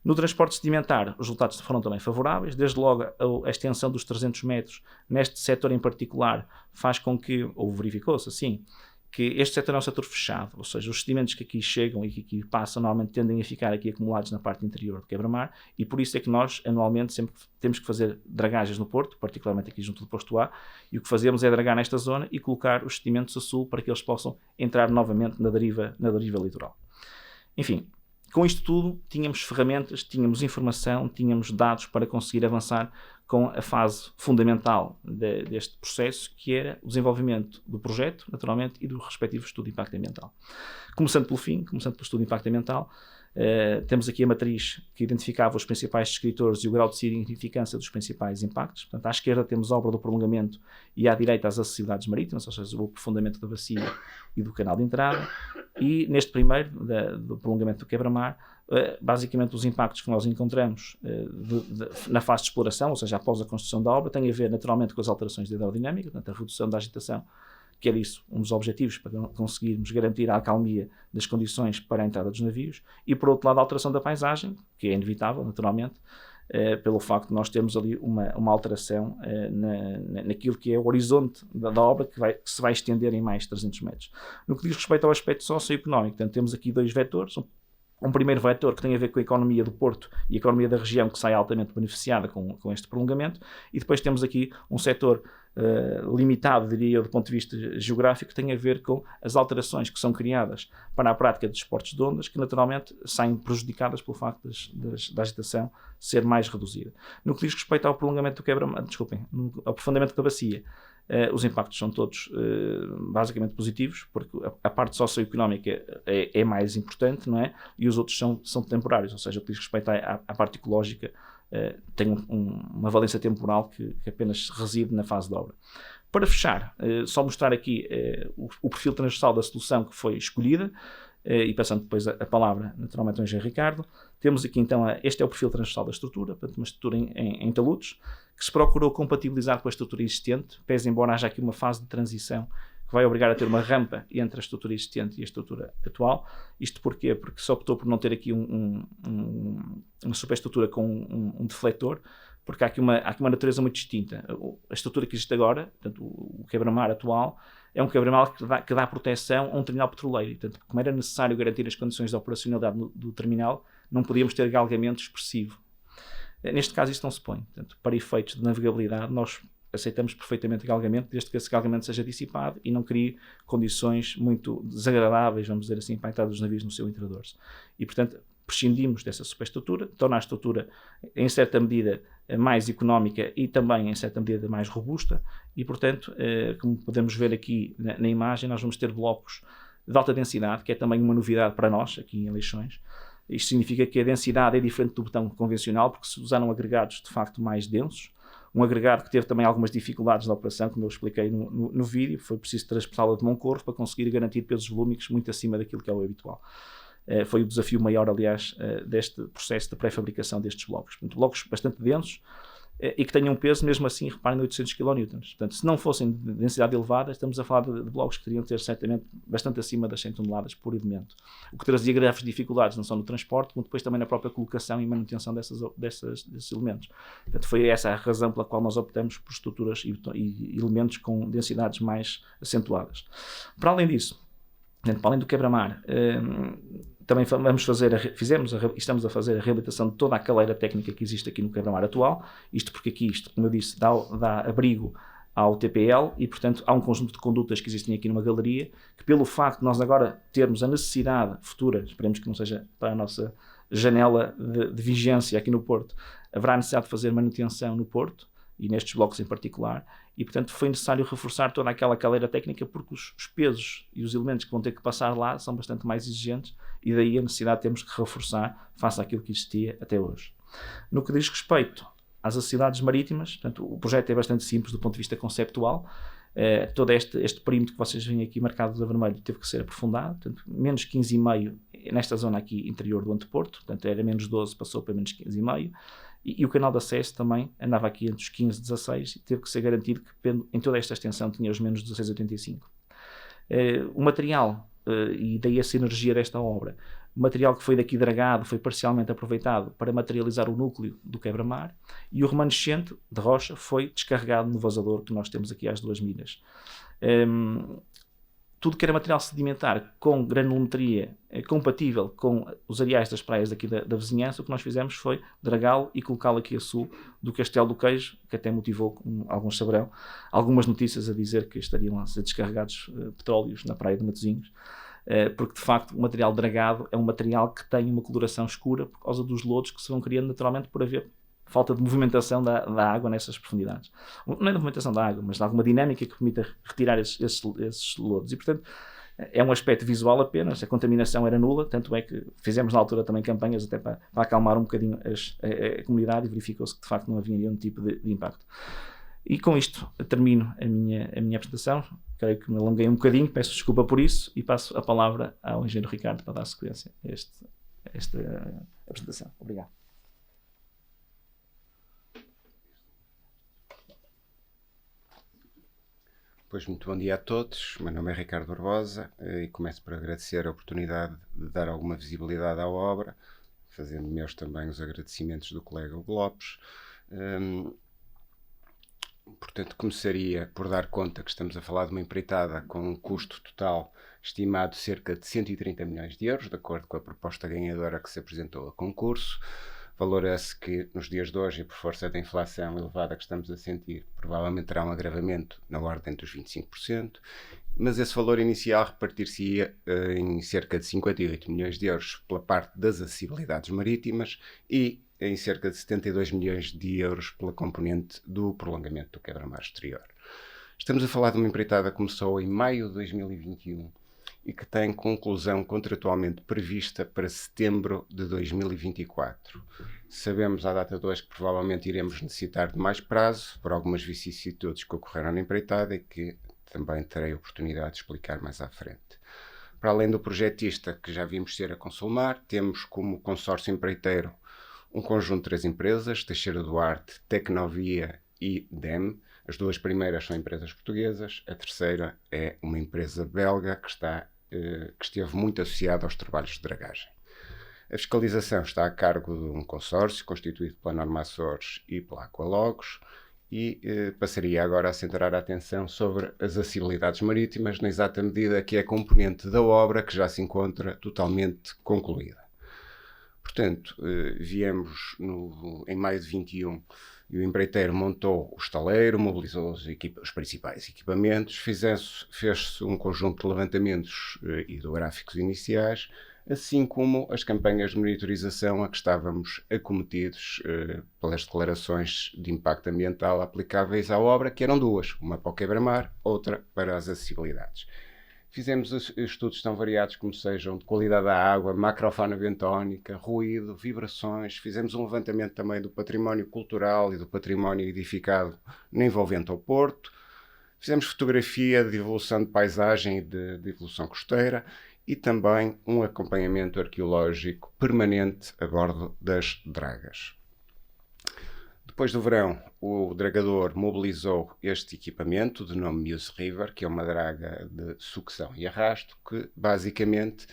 No transporte sedimentar, os resultados foram também favoráveis. Desde logo, a extensão dos 300 metros neste setor em particular faz com que, ou verificou-se assim, que este setor é um setor fechado, ou seja, os sedimentos que aqui chegam e que aqui passam normalmente tendem a ficar aqui acumulados na parte interior do quebra-mar, e por isso é que nós anualmente sempre temos que fazer dragagens no porto, particularmente aqui junto do posto A, e o que fazemos é dragar nesta zona e colocar os sedimentos a sul para que eles possam entrar novamente na deriva litoral. Enfim, com isto tudo, tínhamos ferramentas, tínhamos informação, tínhamos dados para conseguir avançar com a fase fundamental deste processo, que era o desenvolvimento do projeto, naturalmente, e do respectivo estudo de impacto ambiental. Começando pelo fim, começando pelo estudo de impacto ambiental, temos aqui a matriz que identificava os principais descritores e o grau de significância dos principais impactos. Portanto, à esquerda temos a obra do prolongamento e à direita as acessibilidades marítimas, ou seja, o aprofundamento da bacia e do canal de entrada. E neste primeiro, do prolongamento do quebra-mar, basicamente os impactos que nós encontramos na fase de exploração, ou seja, após a construção da obra, têm a ver naturalmente com as alterações de hidrodinâmica, portanto, a redução da agitação, que era isso, um dos objetivos para conseguirmos garantir a acalmia das condições para a entrada dos navios, e por outro lado a alteração da paisagem, que é inevitável naturalmente, pelo facto de nós termos ali uma alteração naquilo que é o horizonte da obra que se vai estender em mais 300 metros. No que diz respeito ao aspecto socioeconómico, portanto, temos aqui dois vetores. Um primeiro vetor que tem a ver com a economia do Porto e a economia da região, que sai altamente beneficiada com este prolongamento, e depois temos aqui um setor limitado, diria eu, do ponto de vista geográfico, que tem a ver com as alterações que são criadas para a prática dos esportes de ondas, que naturalmente saem prejudicadas pelo facto da agitação ser mais reduzida. No que diz respeito ao prolongamento do quebra-mar, ao aprofundamento da bacia, os impactos são todos basicamente positivos, porque a parte socioeconómica é mais importante, não é? E os outros são temporários, ou seja, o que diz respeito à parte ecológica, tem uma valência temporal que apenas reside na fase de obra. Para fechar, só mostrar aqui o perfil transversal da solução que foi escolhida, e passando depois a palavra naturalmente ao engenheiro Ricardo. Temos aqui então, este é o perfil transversal da estrutura, portanto uma estrutura em taludes, que se procurou compatibilizar com a estrutura existente, pese embora haja aqui uma fase de transição que vai obrigar a ter uma rampa entre a estrutura existente e a estrutura atual. Isto porquê? Porque se optou por não ter aqui uma superestrutura com um defletor, porque há aqui uma natureza muito distinta. A estrutura que existe agora, portanto, o quebra-mar atual, é um quebra-mar que dá proteção a um terminal petroleiro. Portanto, como era necessário garantir as condições de operacionalidade do terminal, não podíamos ter galgamento expressivo. Neste caso, isto não se põe. Portanto, para efeitos de navegabilidade, nós aceitamos perfeitamente galgamento, desde que esse galgamento seja dissipado e não crie condições muito desagradáveis, vamos dizer assim, para a entrada dos navios no seu interior. E, portanto, prescindimos dessa superestrutura, torna a estrutura, em certa medida, mais económica e também, em certa medida, mais robusta. E, portanto, como podemos ver aqui na imagem, nós vamos ter blocos de alta densidade, que é também uma novidade para nós, aqui em Leixões. Isto significa que a densidade é diferente do betão convencional, porque se usaram agregados, de facto, mais densos. Um agregado que teve também algumas dificuldades na operação, como eu expliquei no vídeo, foi preciso transportá-lo de Moncorvo para conseguir garantir pesos volúmicos muito acima daquilo que é o habitual. Foi o desafio maior, aliás, deste processo de pré-fabricação destes blocos. Portanto, blocos bastante densos e que tenham peso, mesmo assim, reparem, de 800 kN. Portanto, se não fossem de densidade elevada, estamos a falar de blocos que teriam de ter certamente bastante acima das 100 toneladas por elemento. O que trazia graves dificuldades, não só no transporte, como depois também na própria colocação e manutenção desses elementos. Portanto, foi essa a razão pela qual nós optamos por estruturas e elementos com densidades mais acentuadas. Para além disso, para além do quebra-mar, também estamos a fazer a reabilitação de toda a caleira técnica que existe aqui no quebra-mar atual, isto porque aqui, como eu disse, dá abrigo ao TPL e, portanto, há um conjunto de condutas que existem aqui numa galeria, que pelo facto de nós agora termos a necessidade futura, esperemos que não seja para a nossa janela de vigência aqui no Porto, haverá necessidade de fazer manutenção no Porto, e nestes blocos em particular, e portanto foi necessário reforçar toda aquela caleira técnica porque os pesos e os elementos que vão ter que passar lá são bastante mais exigentes e daí a necessidade de termos que reforçar face àquilo que existia até hoje. No que diz respeito às acessibilidades marítimas, portanto, o projeto é bastante simples do ponto de vista conceptual. Todo este perímetro que vocês veem aqui marcado a vermelho teve que ser aprofundado, portanto, menos 15,5 nesta zona aqui interior do anteporto, portanto era menos 12, passou para menos 15,5, e o canal de acesso também andava aqui entre os 15 e 16 e teve que ser garantido que em toda esta extensão tinha os menos 16,85. O material, e daí a sinergia desta obra, o material que foi daqui dragado foi parcialmente aproveitado para materializar o núcleo do quebra-mar e o remanescente de rocha foi descarregado no vazador que nós temos aqui às 2 milhas. Tudo que era material sedimentar com granulometria compatível com os areais das praias daqui da vizinhança, o que nós fizemos foi dragá-lo e colocá-lo aqui a sul do Castelo do Queijo, que até motivou, como alguns saberão, algumas notícias a dizer que estariam a ser descarregados petróleos na praia de Matosinhos. Porque de facto o material dragado é um material que tem uma coloração escura por causa dos lodos que se vão criando naturalmente por haver falta de movimentação da água nessas profundidades. Não é da movimentação da água, mas de alguma dinâmica que permita retirar esses lodos. E portanto é um aspecto visual apenas, a contaminação era nula, tanto é que fizemos na altura também campanhas até para acalmar um bocadinho a comunidade e verificou-se que de facto não havia nenhum tipo de impacto. E com isto termino a minha apresentação. Creio que me alonguei um bocadinho, peço desculpa por isso e passo a palavra ao engenheiro Ricardo para dar sequência a esta apresentação. Obrigado. Pois, muito bom dia a todos. Meu nome é Ricardo Barbosa e começo por agradecer a oportunidade de dar alguma visibilidade à obra, fazendo meus também os agradecimentos do colega Hugo Lopes. Portanto, começaria por dar conta que estamos a falar de uma empreitada com um custo total estimado de cerca de 130 milhões de euros, de acordo com a proposta ganhadora que se apresentou a concurso. Valor esse que, nos dias de hoje, e por força da inflação elevada que estamos a sentir, provavelmente terá um agravamento na ordem dos 25%, mas esse valor inicial repartir-se-ia em cerca de 58 milhões de euros pela parte das acessibilidades marítimas e em cerca de 72 milhões de euros pela componente do prolongamento do quebra-mar exterior. Estamos a falar de uma empreitada que começou em maio de 2021 e que tem conclusão contratualmente prevista para setembro de 2024. Sabemos à data de hoje que provavelmente iremos necessitar de mais prazo por algumas vicissitudes que ocorreram na empreitada e que também terei a oportunidade de explicar mais à frente. Para além do projetista que já vimos ser a Consulmar, temos como consórcio empreiteiro um conjunto de 3 empresas, Teixeira Duarte, Tecnovia e DEM. As 2 primeiras são empresas portuguesas, a terceira é uma empresa belga que esteve muito associada aos trabalhos de dragagem. A fiscalização está a cargo de um consórcio constituído pela Norma Açores e pela Aqualogos e passaria agora a centrar a atenção sobre as acessibilidades marítimas, na exata medida que é componente da obra que já se encontra totalmente concluída. Portanto, viemos em maio de 21 e o empreiteiro montou o estaleiro, mobilizou os principais equipamentos, fez-se um conjunto de levantamentos hidrográficos iniciais, assim como as campanhas de monitorização a que estávamos acometidos pelas declarações de impacto ambiental aplicáveis à obra, que eram 2, uma para o quebra-mar, outra para as acessibilidades. Fizemos estudos tão variados como sejam de qualidade da água, macrofauna bentónica, ruído, vibrações. Fizemos um levantamento também do património cultural e do património edificado no envolvente ao porto. Fizemos fotografia de evolução de paisagem e de evolução costeira e também um acompanhamento arqueológico permanente a bordo das dragas. Depois do verão, o dragador mobilizou este equipamento de nome Muse River, que é uma draga de sucção e arrasto, que basicamente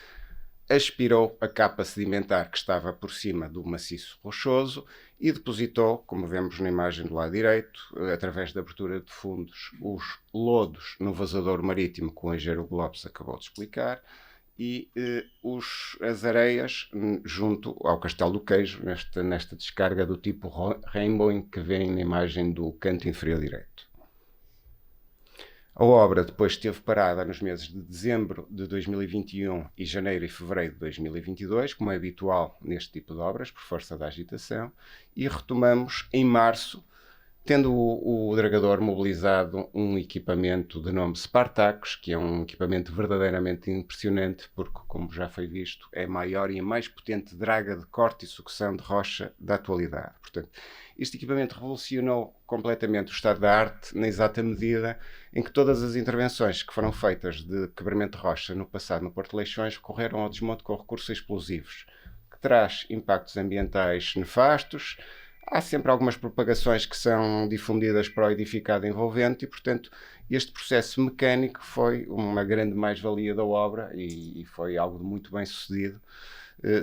aspirou a capa sedimentar que estava por cima do maciço rochoso e depositou, como vemos na imagem do lado direito, através da abertura de fundos, os lodos no vazador marítimo que o engenheiro Hugo Lopes acabou de explicar, e as areias junto ao Castelo do Queijo, nesta descarga do tipo Rainbow que vem na imagem do canto inferior direito. A obra depois esteve parada nos meses de dezembro de 2021 e janeiro e fevereiro de 2022, como é habitual neste tipo de obras, por força da agitação, e retomamos em março tendo o dragador mobilizado um equipamento de nome Spartacus, que é um equipamento verdadeiramente impressionante, porque, como já foi visto, é a maior e a mais potente draga de corte e sucção de rocha da atualidade. Portanto, este equipamento revolucionou completamente o estado da arte, na exata medida em que todas as intervenções que foram feitas de quebramento de rocha no passado no Porto de Leixões recorreram ao desmonte com recursos explosivos, que traz impactos ambientais nefastos. Há sempre algumas propagações que são difundidas para o edificado envolvente e, portanto, este processo mecânico foi uma grande mais-valia da obra e foi algo de muito bem sucedido,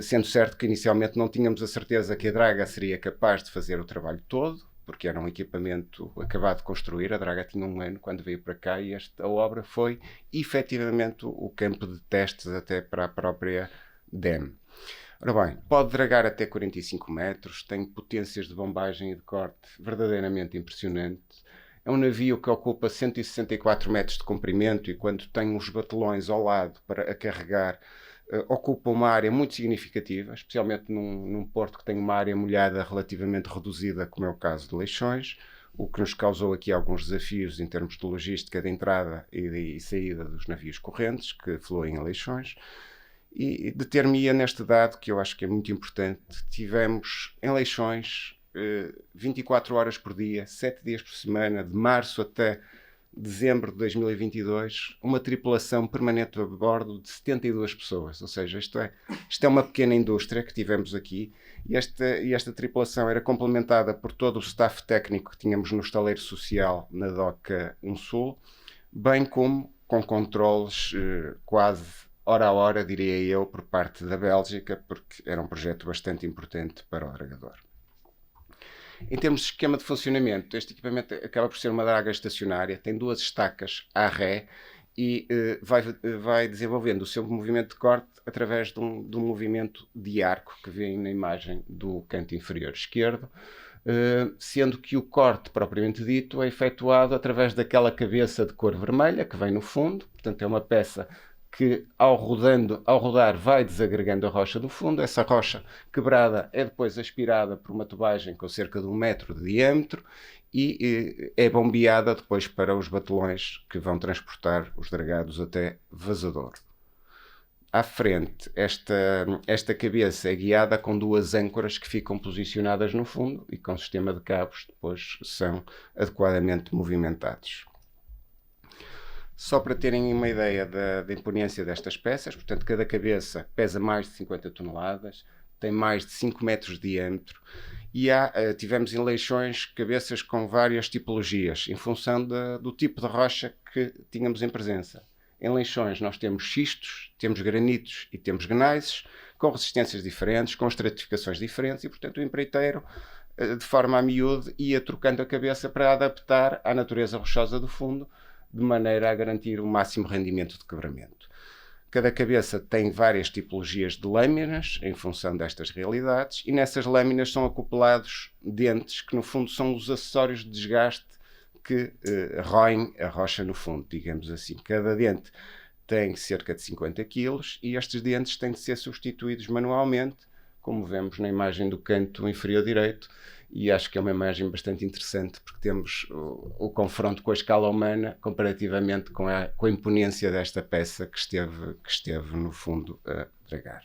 sendo certo que inicialmente não tínhamos a certeza que a draga seria capaz de fazer o trabalho todo, porque era um equipamento acabado de construir. A draga tinha 1 ano quando veio para cá e esta obra foi efetivamente o campo de testes até para a própria DEM. Ora bem, pode dragar até 45 metros, tem potências de bombagem e de corte verdadeiramente impressionantes. É um navio que ocupa 164 metros de comprimento e, quando tem os batelões ao lado para a carregar, ocupa uma área muito significativa, especialmente num porto que tem uma área molhada relativamente reduzida, como é o caso de Leixões, o que nos causou aqui alguns desafios em termos de logística de entrada e saída dos navios correntes que fluem a Leixões. E deter-me-ia neste dado, que eu acho que é muito importante. Tivemos em Leixões 24 horas por dia, 7 dias por semana, de março até dezembro de 2022, uma tripulação permanente a bordo de 72 pessoas. Ou seja, isto é uma pequena indústria que tivemos aqui, e esta tripulação era complementada por todo o staff técnico que tínhamos no estaleiro social na Doca 1 Sul, bem como com controles quase hora a hora, diria eu, por parte da Bélgica, porque era um projeto bastante importante para o dragador. Em termos de esquema de funcionamento, este equipamento acaba por ser uma draga estacionária, tem 2 estacas à ré e vai desenvolvendo o seu movimento de corte através de um movimento de arco que vem na imagem do canto inferior esquerdo, sendo que o corte propriamente dito é efetuado através daquela cabeça de cor vermelha que vem no fundo. Portanto, é uma peça que ao rodar vai desagregando a rocha do fundo. Essa rocha quebrada é depois aspirada por uma tubagem com cerca de 1 metro de diâmetro e é bombeada depois para os batelões que vão transportar os dragados até Vazador. À frente, esta cabeça é guiada com 2 âncoras que ficam posicionadas no fundo e com sistema de cabos depois são adequadamente movimentados. Só para terem uma ideia da imponência destas peças, portanto, cada cabeça pesa mais de 50 toneladas, tem mais de 5 metros de diâmetro e tivemos em Leixões cabeças com várias tipologias, em função do tipo de rocha que tínhamos em presença. Em Leixões nós temos xistos, temos granitos e temos gneises, com resistências diferentes, com estratificações diferentes e, portanto, o empreiteiro, de forma a miúdo, ia trocando a cabeça para adaptar à natureza rochosa do fundo, de maneira a garantir o máximo rendimento de quebramento. Cada cabeça tem várias tipologias de lâminas em função destas realidades e nessas lâminas são acoplados dentes que, no fundo, são os acessórios de desgaste que roem a rocha no fundo, digamos assim. Cada dente tem cerca de 50 kg e estes dentes têm de ser substituídos manualmente, como vemos na imagem do canto inferior direito, e acho que é uma imagem bastante interessante porque temos o confronto com a escala humana comparativamente com a imponência desta peça que esteve no fundo a dragar.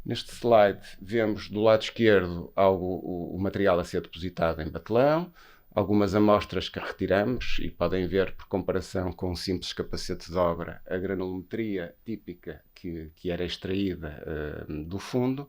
Neste slide vemos do lado esquerdo o material a ser depositado em batelão, algumas amostras que retiramos e podem ver, por comparação com um simples capacete de obra, a granulometria típica que era extraída do fundo.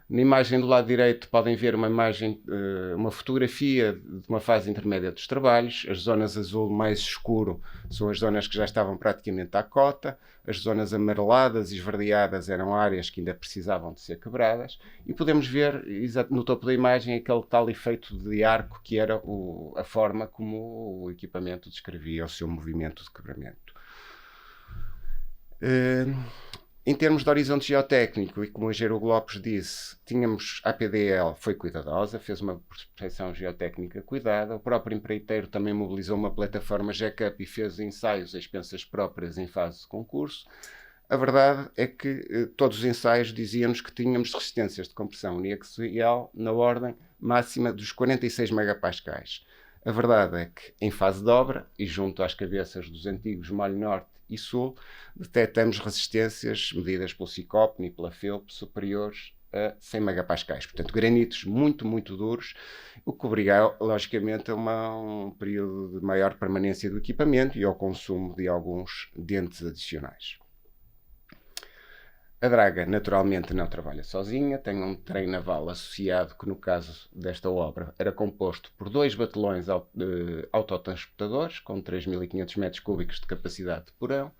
Na imagem do lado direito podem ver uma fotografia de uma fase intermédia dos trabalhos. As zonas azul mais escuro são as zonas que já estavam praticamente à cota. As zonas amareladas e esverdeadas eram áreas que ainda precisavam de ser quebradas. E podemos ver no topo da imagem aquele tal efeito de arco que era a forma como o equipamento descrevia o seu movimento de quebramento. Em termos de horizonte geotécnico, e como o engenheiro Lopes disse, a APDL foi cuidadosa, fez uma prospecção geotécnica cuidada, o próprio empreiteiro também mobilizou uma plataforma jack-up e fez ensaios a expensas próprias em fase de concurso. A verdade é que todos os ensaios diziam-nos que tínhamos resistências de compressão uniaxial na ordem máxima dos 46 megapascais. A verdade é que, em fase de obra, e junto às cabeças dos antigos Molho Norte e Sul, detectamos resistências medidas pelo Sicopne e pela FEUP superiores a 100 megapascais. Portanto, granitos muito, muito duros, o que obriga, logicamente, a um período de maior permanência do equipamento e ao consumo de alguns dentes adicionais. A draga, naturalmente, não trabalha sozinha, tem um trem naval associado que, no caso desta obra, era composto por 2 batelões autotransportadores, com 3.500 metros cúbicos de capacidade de porão.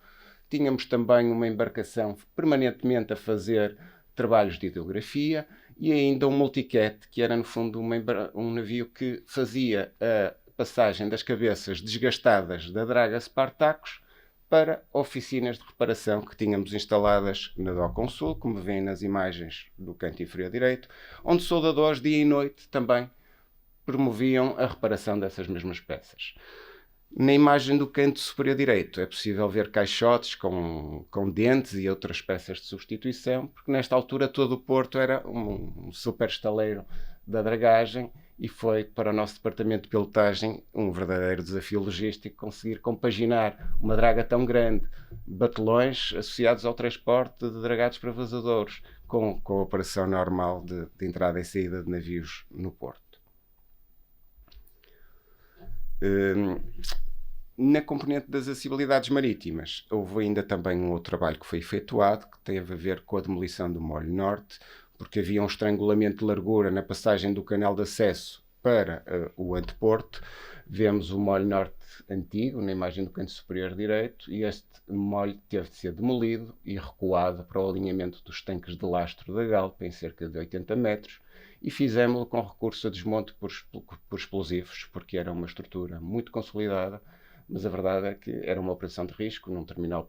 Tínhamos também uma embarcação permanentemente a fazer trabalhos de hidrografia e ainda um multicat, que era, no fundo, um navio que fazia a passagem das cabeças desgastadas da draga Spartacus para oficinas de reparação que tínhamos instaladas na Docon Sul, como veem nas imagens do canto inferior direito, onde soldadores dia e noite também promoviam a reparação dessas mesmas peças. Na imagem do canto superior direito é possível ver caixotes com dentes e outras peças de substituição, porque nesta altura todo o porto era um super estaleiro da dragagem e foi para o nosso departamento de pilotagem um verdadeiro desafio logístico conseguir compaginar uma draga tão grande, batelões associados ao transporte de dragados para vazadouros, com a operação normal de entrada e saída de navios no porto. Na componente das acessibilidades marítimas, houve ainda também um outro trabalho que foi efetuado, que teve a ver com a demolição do Molho Norte, porque havia um estrangulamento de largura na passagem do canal de acesso para o anteporto. Vemos o Molho Norte antigo, na imagem do canto superior direito, e este molho teve de ser demolido e recuado para o alinhamento dos tanques de lastro da Galp, em cerca de 80 metros, e fizemos-lo com recurso a desmonte por explosivos, porque era uma estrutura muito consolidada, mas a verdade é que era uma operação de risco num terminal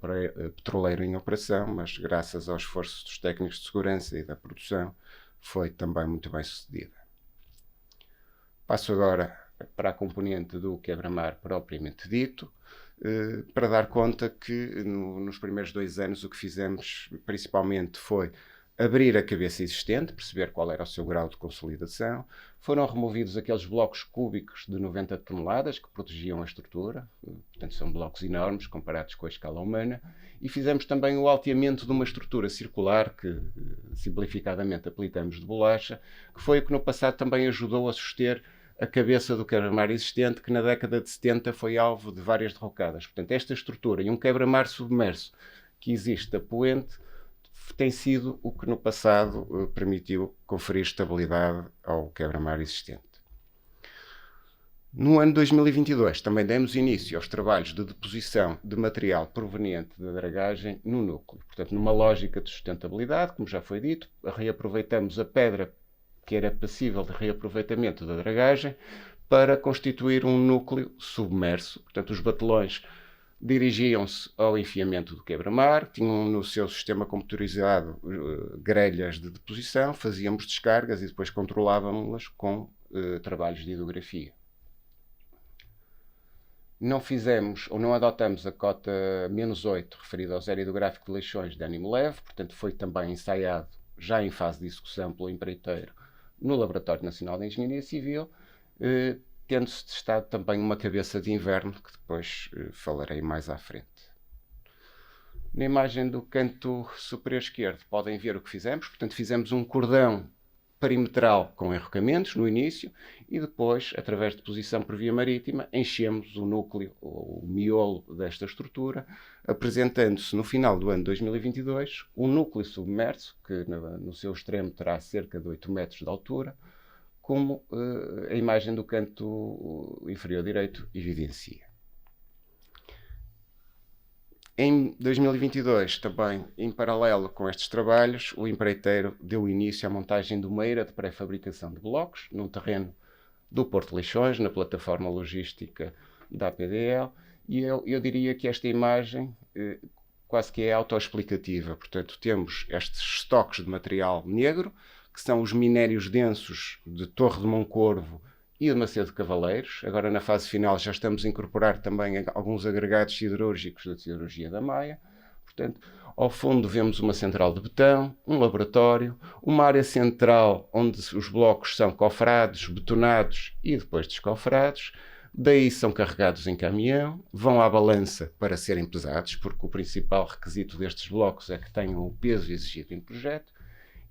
petroleiro em operação, mas graças aos esforços dos técnicos de segurança e da produção, foi também muito bem sucedida. Passo agora para a componente do quebra-mar propriamente dito, para dar conta que nos primeiros 2 anos o que fizemos principalmente foi abrir a cabeça existente, perceber qual era o seu grau de consolidação. Foram removidos aqueles blocos cúbicos de 90 toneladas que protegiam a estrutura, portanto são blocos enormes comparados com a escala humana, e fizemos também o alteamento de uma estrutura circular que simplificadamente apelidamos de bolacha, que foi o que no passado também ajudou a suster a cabeça do quebra-mar existente, que na década de 70 foi alvo de várias derrocadas. Portanto, esta estrutura e um quebra-mar submerso que existe a poente tem sido o que no passado permitiu conferir estabilidade ao quebra-mar existente. No ano 2022 também demos início aos trabalhos de deposição de material proveniente da dragagem no núcleo. Portanto, numa lógica de sustentabilidade, como já foi dito, reaproveitamos a pedra que era passível de reaproveitamento da dragagem para constituir um núcleo submerso. Portanto, os batelões dirigiam-se ao enfiamento do quebra-mar, tinham no seu sistema computadorizado grelhas de deposição, fazíamos descargas e depois controlávamos-las com trabalhos de hidrografia. Não fizemos ou não adotamos a cota -8 referida ao zero hidrográfico de leixões de ânimo leve, portanto foi também ensaiado já em fase de execução pelo empreiteiro no Laboratório Nacional de Engenharia Civil, tendo-se testado também uma cabeça de inverno, que depois falarei mais à frente. Na imagem do canto superior esquerdo podem ver o que fizemos. Portanto, fizemos um cordão perimetral com enrocamentos no início e depois, através de posição por via marítima, enchemos o núcleo, ou o miolo desta estrutura, apresentando-se no final do ano 2022 um núcleo submerso, que no seu extremo terá cerca de 8 metros de altura, como a imagem do canto inferior direito evidencia. Em 2022, também em paralelo com estes trabalhos, o empreiteiro deu início à montagem de uma eira de pré-fabricação de blocos num terreno do Porto de Leixões, na plataforma logística da APDL, e eu diria que esta imagem quase que é autoexplicativa. Portanto, temos estes estoques de material negro, que são os minérios densos de Torre de Moncorvo e de Macedo de Cavaleiros. Agora, na fase final, já estamos a incorporar também alguns agregados siderúrgicos da siderurgia da Maia. Portanto, ao fundo vemos uma central de betão, um laboratório, uma área central onde os blocos são cofrados, betonados e depois descofrados. Daí são carregados em caminhão, vão à balança para serem pesados, porque o principal requisito destes blocos é que tenham o peso exigido em projeto,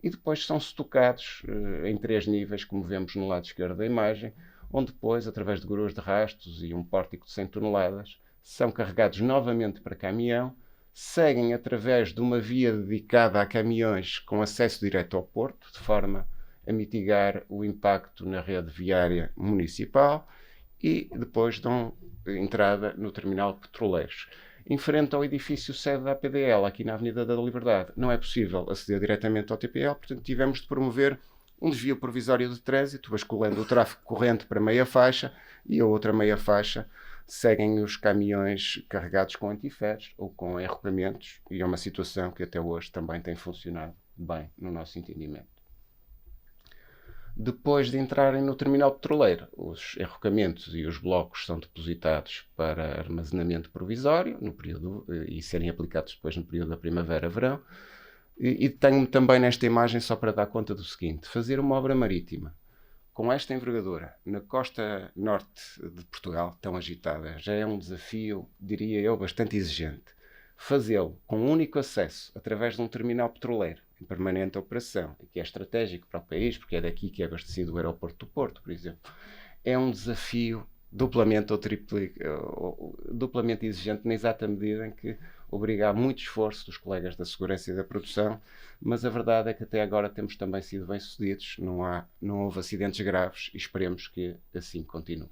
e depois são estocados em 3 níveis, como vemos no lado esquerdo da imagem, onde depois, através de gruas de rastos e um pórtico de 100 toneladas, são carregados novamente para caminhão, seguem através de uma via dedicada a caminhões com acesso direto ao porto, de forma a mitigar o impacto na rede viária municipal, e depois dão entrada no terminal Petroleiros. Em frente ao edifício sede da APDL, aqui na Avenida da Liberdade, não é possível aceder diretamente ao TPL, portanto tivemos de promover um desvio provisório de trânsito, basculando o tráfego corrente para meia faixa, e a outra meia faixa seguem os caminhões carregados com antiferros ou com enrocamentos, e é uma situação que até hoje também tem funcionado bem no nosso entendimento. Depois de entrarem no terminal petroleiro, os enrocamentos e os blocos são depositados para armazenamento provisório no período, e serem aplicados depois no período da primavera-verão. E tenho também nesta imagem, só para dar conta do seguinte: fazer uma obra marítima com esta envergadura na costa norte de Portugal, tão agitada, já é um desafio, diria eu, bastante exigente. Fazê-lo com um único acesso através de um terminal petroleiro em permanente operação, e que é estratégico para o país, porque é daqui que é abastecido o aeroporto do Porto, por exemplo, é um desafio duplamente exigente, na exata medida em que obriga a muito esforço dos colegas da segurança e da produção, mas a verdade é que até agora temos também sido bem-sucedidos, não houve acidentes graves, e esperemos que assim continue.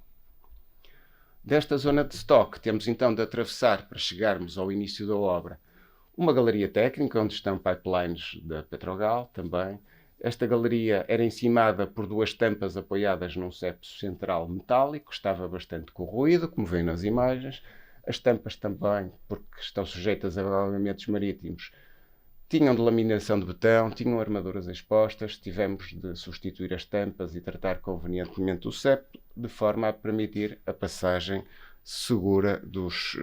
Desta zona de stock temos então de atravessar, para chegarmos ao início da obra, uma galeria técnica, onde estão pipelines da Petrogal também. Esta galeria era encimada por 2 tampas apoiadas num septo central metálico, estava bastante corroído, como veem nas imagens. As tampas também, porque estão sujeitas a alagamentos marítimos, tinham de laminação de betão, tinham armaduras expostas, tivemos de substituir as tampas e tratar convenientemente o septo, de forma a permitir a passagem segura dos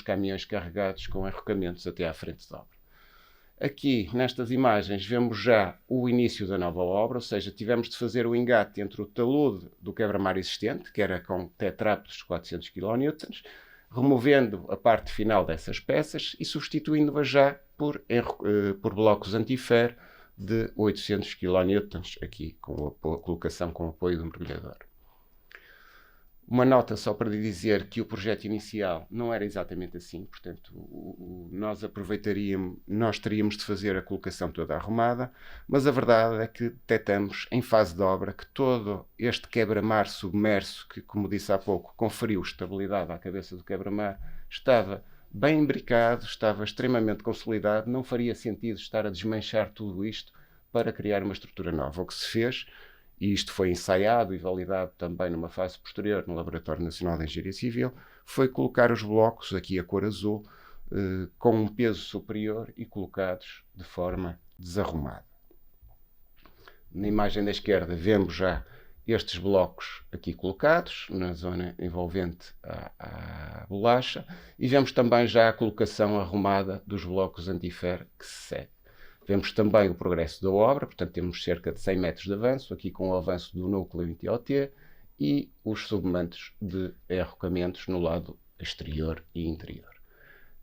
caminhões carregados com enrocamentos até à frente da obra. Aqui, nestas imagens, vemos já o início da nova obra, ou seja, tivemos de fazer o engate entre o talude do quebra-mar existente, que era com tetrápodos de 400 kN, removendo a parte final dessas peças e substituindo-as já por blocos antiferro de 800 kN, aqui com a colocação com apoio do mergulhador. Uma nota só para dizer que o projeto inicial não era exatamente assim, portanto nós teríamos de fazer a colocação toda arrumada, mas a verdade é que detectamos em fase de obra que todo este quebra-mar submerso, que, como disse há pouco, conferiu estabilidade à cabeça do quebra-mar, estava bem imbricado, estava extremamente consolidado, não faria sentido estar a desmanchar tudo isto para criar uma estrutura nova. O que se fez, e isto foi ensaiado e validado também numa fase posterior no Laboratório Nacional de Engenharia Civil, foi colocar os blocos, aqui a cor azul, com um peso superior e colocados de forma desarrumada. Na imagem da esquerda vemos já estes blocos aqui colocados, na zona envolvente à bolacha, e vemos também já a colocação arrumada dos blocos antiferro que se segue. Vemos também o progresso da obra, portanto temos cerca de 100 metros de avanço, aqui com o avanço do núcleo em TOT e os submantos de enrocamentos no lado exterior e interior.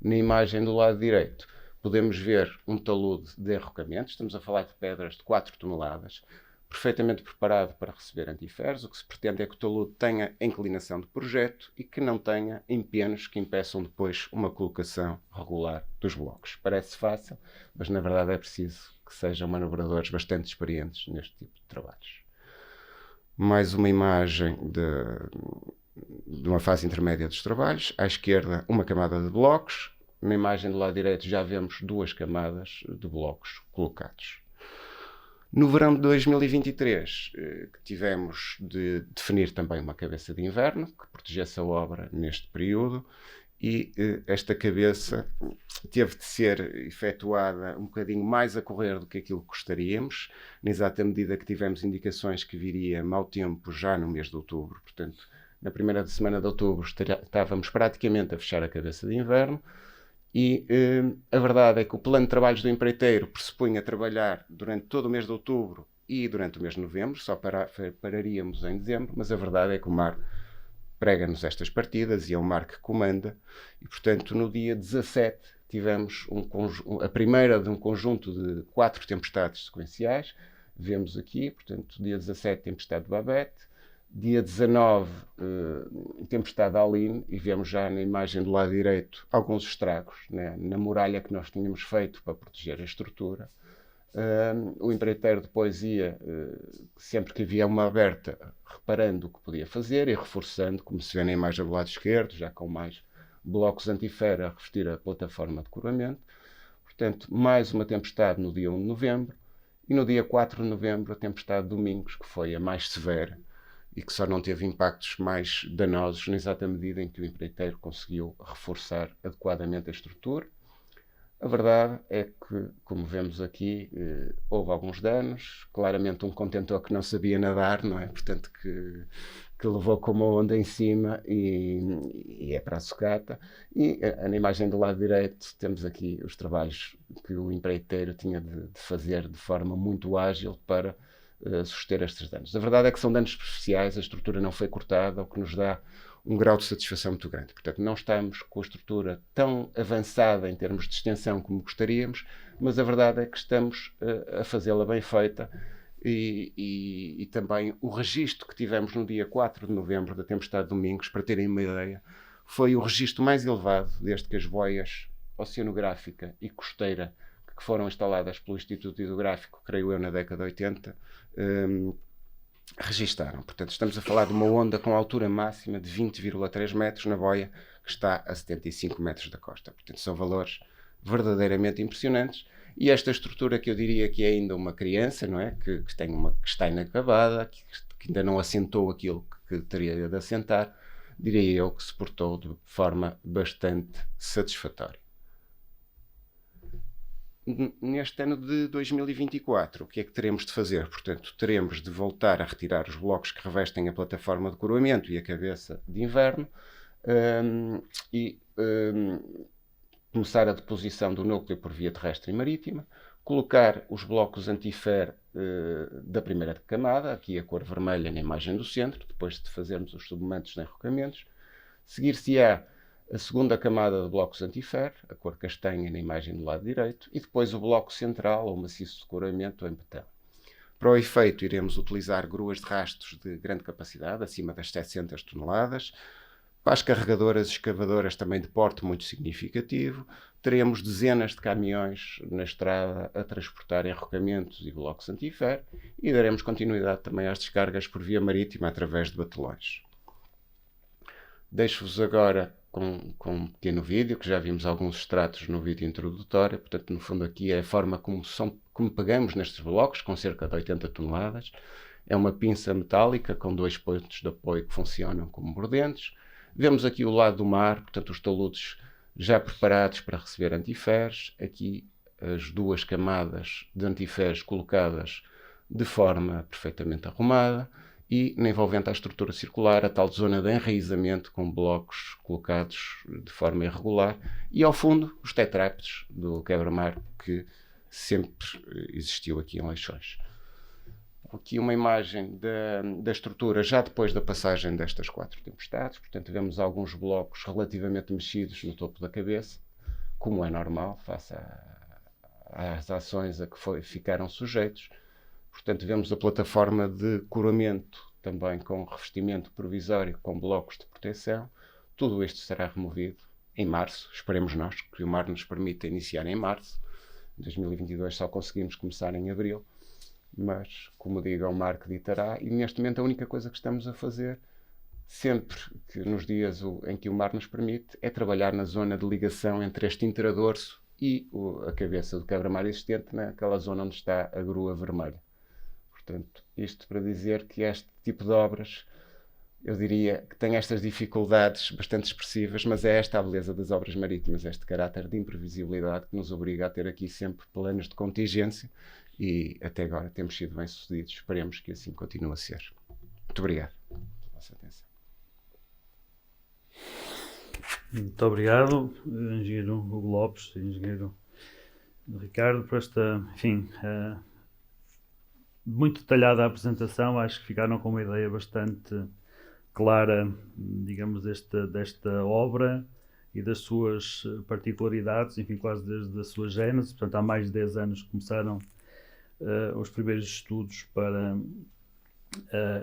Na imagem do lado direito podemos ver um talude de enrocamentos, estamos a falar de pedras de 4 toneladas, perfeitamente preparado para receber antiferros. O que se pretende é que o talude tenha inclinação de projeto e que não tenha empenos que impeçam depois uma colocação regular dos blocos. Parece fácil, mas na verdade é preciso que sejam manobradores bastante experientes neste tipo de trabalhos. Mais uma imagem de uma fase intermédia dos trabalhos. À esquerda, uma camada de blocos. Na imagem do lado direito já vemos 2 camadas de blocos colocados. No verão de 2023, que tivemos de definir também uma cabeça de inverno, que protegesse a obra neste período, e esta cabeça teve de ser efetuada um bocadinho mais a correr do que aquilo que gostaríamos, na exata medida que tivemos indicações que viria mau tempo já no mês de outubro. Portanto, na primeira semana de outubro estávamos praticamente a fechar a cabeça de inverno, E a verdade é que o plano de trabalhos do empreiteiro pressupunha trabalhar durante todo o mês de outubro e durante o mês de novembro, só pararíamos em dezembro, mas a verdade é que o mar prega-nos estas partidas e é o mar que comanda, e portanto no dia 17 tivemos a primeira de um conjunto de 4 tempestades sequenciais. Vemos aqui, portanto, dia 17 tempestade de Babette, dia 19 tempestade de Aline, e vemos já na imagem do lado direito alguns estragos, né, na muralha que nós tínhamos feito para proteger a estrutura. O empreiteiro depois ia, sempre que havia uma aberta, reparando o que podia fazer e reforçando, como se vê na imagem do lado esquerdo, já com mais blocos antiferro a revestir a plataforma de coramento. Portanto, mais uma tempestade no dia 1 de novembro, e no dia 4 de novembro a tempestade de Domingos, que foi a mais severa e que só não teve impactos mais danosos na exata medida em que o empreiteiro conseguiu reforçar adequadamente a estrutura. A verdade é que, como vemos aqui, houve alguns danos. Claramente um contentor que não sabia nadar, não é? Portanto, que levou com uma onda em cima e é para a sucata. E na imagem do lado direito temos aqui os trabalhos que o empreiteiro tinha de fazer de forma muito ágil para suster estes danos. A verdade é que são danos superficiais, a estrutura não foi cortada, o que nos dá um grau de satisfação muito grande. Portanto, não estamos com a estrutura tão avançada em termos de extensão como gostaríamos, mas a verdade é que estamos a fazê-la bem feita, e também o registro que tivemos no dia 4 de novembro da tempestade de Domingos, para terem uma ideia, foi o registro mais elevado desde que as boias oceanográfica e costeira que foram instaladas pelo Instituto Hidrográfico, creio eu, na década de 80, registaram. Portanto, estamos a falar de uma onda com altura máxima de 20,3 metros na boia, que está a 75 metros da costa. Portanto, são valores verdadeiramente impressionantes. E esta estrutura, que eu diria que é ainda uma criança, não é? Que está inacabada, que ainda não assentou aquilo que teria de assentar, diria eu que se portou de forma bastante satisfatória. Neste ano de 2024, o que é que teremos de fazer? Portanto, teremos de voltar a retirar os blocos que revestem a plataforma de coroamento e a cabeça de inverno, e começar a deposição do núcleo por via terrestre e marítima, colocar os blocos antifer da primeira camada, aqui a cor vermelha na imagem do centro, depois de fazermos os submantos de enrocamentos. Seguir-se-á a segunda camada de blocos antiferro, a cor castanha na imagem do lado direito, e depois o bloco central, ou maciço de coramento em betão. Para o efeito, iremos utilizar gruas de rastros de grande capacidade, acima das 700 toneladas. Para as carregadoras escavadoras, também de porte muito significativo. Teremos dezenas de caminhões na estrada a transportar enrocamentos e blocos antiferro, e daremos continuidade também às descargas por via marítima através de batelões. Deixo-vos agora com um pequeno vídeo, que já vimos alguns extratos no vídeo introdutório. Portanto, no fundo aqui é a forma como pegamos nestes blocos, com cerca de 80 toneladas. É uma pinça metálica com 2 pontos de apoio que funcionam como mordentes. Vemos aqui o lado do mar, portanto os taludes já preparados para receber antiferros. Aqui as 2 camadas de antiferros colocadas de forma perfeitamente arrumada, e na envolvente à estrutura circular, a tal zona de enraizamento com blocos colocados de forma irregular, e ao fundo os tetrápodes do quebra-mar que sempre existiu aqui em Leixões. Aqui uma imagem da estrutura já depois da passagem destas 4 tempestades. Portanto, vemos alguns blocos relativamente mexidos no topo da cabeça, como é normal, face às ações a que ficaram sujeitos. Portanto, vemos a plataforma de coramento também com revestimento provisório com blocos de proteção. Tudo isto será removido em março. Esperemos nós que o mar nos permita iniciar em março. Em 2022 só conseguimos começar em abril. Mas, como digo, é o mar que ditará. E neste momento a única coisa que estamos a fazer, sempre que nos dias em que o mar nos permite, é trabalhar na zona de ligação entre este interadorso e a cabeça do quebra-mar existente, naquela zona onde está a grua vermelha. Portanto, isto para dizer que este tipo de obras, eu diria que tem estas dificuldades bastante expressivas, mas é esta a beleza das obras marítimas, este caráter de imprevisibilidade que nos obriga a ter aqui sempre planos de contingência, e até agora temos sido bem-sucedidos. Esperemos que assim continue a ser. Muito obrigado pela vossa atenção. Muito obrigado, engenheiro Hugo Lopes e engenheiro Ricardo, por esta, enfim, muito detalhada a apresentação. Acho que ficaram com uma ideia bastante clara, digamos, desta obra e das suas particularidades, enfim, quase desde a sua gênese. Portanto, há mais de 10 anos que começaram os primeiros estudos para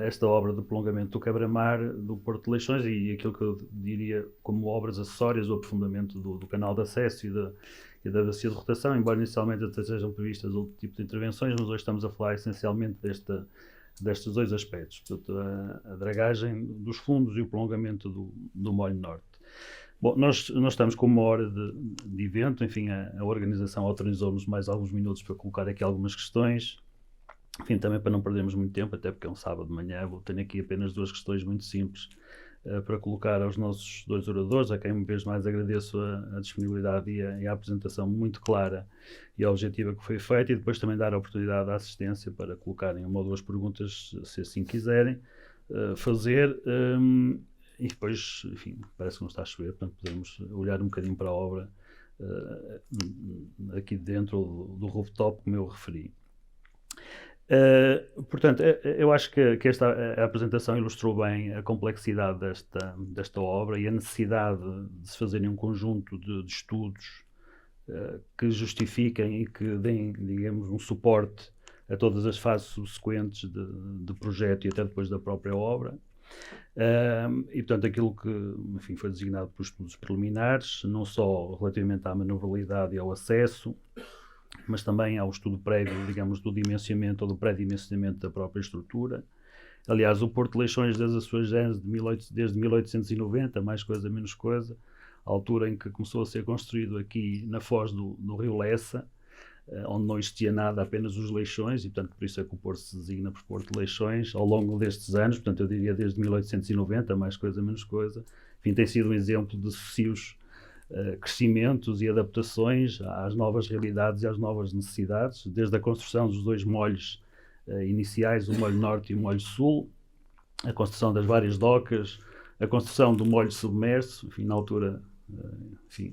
esta obra de prolongamento do quebra-mar do Porto de Leixões e aquilo que eu diria como obras acessórias, o aprofundamento do canal de acesso e da bacia de rotação, embora inicialmente até sejam previstas outro tipo de intervenções, mas hoje estamos a falar essencialmente destes dois aspectos, portanto, a dragagem dos fundos e o prolongamento do molho norte. Bom, nós estamos com 1 hora de evento, enfim, a organização autorizou-nos mais alguns minutos para colocar aqui algumas questões, enfim, também para não perdermos muito tempo, até porque é um sábado de manhã. Tenho aqui apenas 2 questões muito simples para colocar aos nossos 2 oradores, a quem uma vez mais agradeço a disponibilidade e a apresentação muito clara e objetiva que foi feita, e depois também dar a oportunidade à assistência para colocarem 1 ou 2 perguntas, se assim quiserem fazer, e depois, enfim, parece que não está a chover, portanto podemos olhar um bocadinho para a obra aqui dentro do rooftop, como eu referi. Portanto, eu acho que a apresentação ilustrou bem a complexidade desta obra e a necessidade de se fazerem um conjunto de estudos que justifiquem e que deem, digamos, um suporte a todas as fases subsequentes de projeto e até depois da própria obra. E portanto aquilo que, enfim, foi designado por estudos preliminares, não só relativamente à manobrabilidade e ao acesso, mas também ao estudo prévio, digamos, do dimensionamento ou do pré-dimensionamento da própria estrutura. Aliás, o Porto de Leixões, desde a sua gênese desde 1890, mais coisa menos coisa, a altura em que começou a ser construído aqui na foz do rio Lessa, onde não existia nada, apenas os Leixões, e portanto por isso é que o Porto se designa por Porto de Leixões, ao longo destes anos, portanto eu diria desde 1890, mais coisa menos coisa, enfim, tem sido um exemplo de sucessivos crescimentos e adaptações às novas realidades e às novas necessidades, desde a construção dos 2 molhos iniciais, o molho norte e o molho sul, a construção das várias docas, a construção do molho submerso, enfim, na altura, enfim,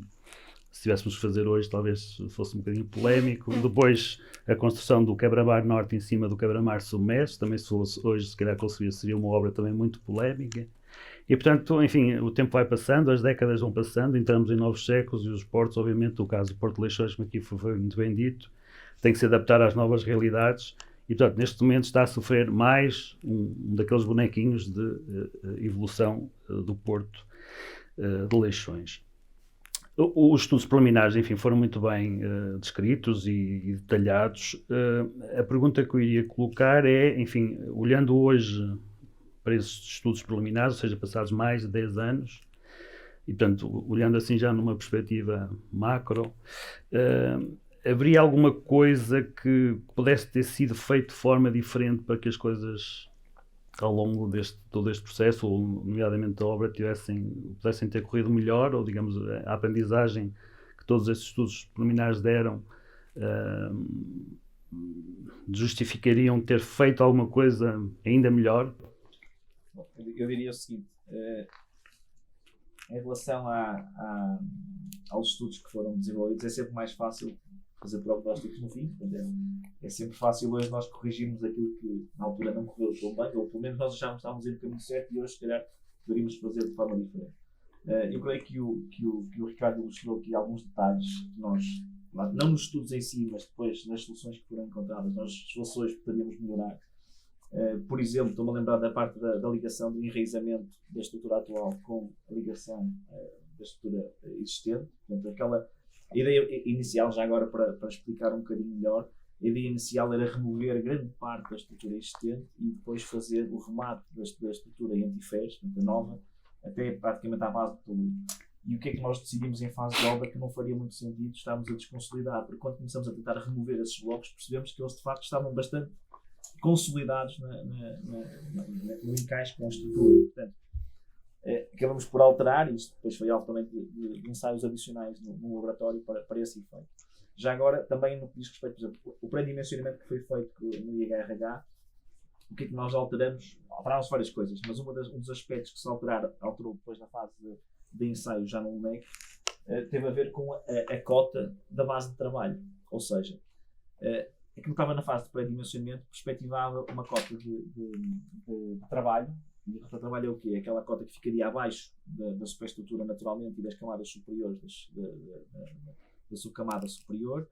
se tivéssemos que fazer hoje talvez fosse um bocadinho polémico, depois a construção do quebra-mar norte em cima do quebra-mar submerso, também se fosse hoje se calhar seria uma obra também muito polémica. E, portanto, enfim, o tempo vai passando, as décadas vão passando, entramos em novos séculos e os portos, obviamente, o caso do Porto de Leixões, como aqui foi muito bem dito, tem que se adaptar às novas realidades e, portanto, neste momento está a sofrer mais um daqueles bonequinhos de evolução do Porto de Leixões. Os estudos preliminares, enfim, foram muito bem descritos e detalhados. A pergunta que eu iria colocar é, enfim, olhando hoje para esses estudos preliminares, ou seja, passados mais de 10 anos, e portanto, olhando assim já numa perspectiva macro, haveria alguma coisa que pudesse ter sido feito de forma diferente para que as coisas, ao longo de todo este processo, ou nomeadamente da obra, pudessem ter corrido melhor, ou digamos, a aprendizagem que todos esses estudos preliminares deram, justificariam ter feito alguma coisa ainda melhor? Eu diria o seguinte, em relação aos estudos que foram desenvolvidos, é sempre mais fácil fazer prognósticos no fim. É sempre fácil hoje nós corrigirmos aquilo que na altura não correu tão bem, ou pelo menos nós achávamos que estávamos a ir no caminho certo e hoje se calhar poderíamos fazer de forma diferente. Eu creio que o Ricardo ilustrou aqui alguns detalhes que nós, não nos estudos em si, mas depois nas soluções que foram encontradas, nós soluções poderíamos melhorar. Por exemplo, estou-me a lembrar da parte da ligação do enraizamento da estrutura atual com a ligação da estrutura existente. Portanto, aquela ideia inicial, já agora para explicar um bocadinho melhor, a ideia inicial era remover grande parte da estrutura existente e depois fazer o remate da estrutura em antifés, portanto, a nova, até praticamente à base do talude. E o que é que nós decidimos em fase de obra que não faria muito sentido estarmos a desconsolidar, porque quando começamos a tentar remover esses blocos, percebemos que eles de facto estavam bastante consolidados no encaixe com a estrutura. Portanto, acabamos por alterar, isto depois foi alvo também de ensaios adicionais no laboratório para esse efeito. Já agora, também no que diz respeito, por exemplo, o pré-dimensionamento que foi feito no IHRH, o que é que nós alteramos? Alterámos várias coisas, mas um dos aspectos que se alterou depois na fase de ensaio já no LNEC, teve a ver com a cota da base de trabalho. Ou seja, aquilo que estava na fase de pré-dimensionamento perspectivava uma cota de trabalho. E a cota de trabalho é o quê? É aquela cota que ficaria abaixo da superestrutura naturalmente e das camadas superiores da subcamada superior,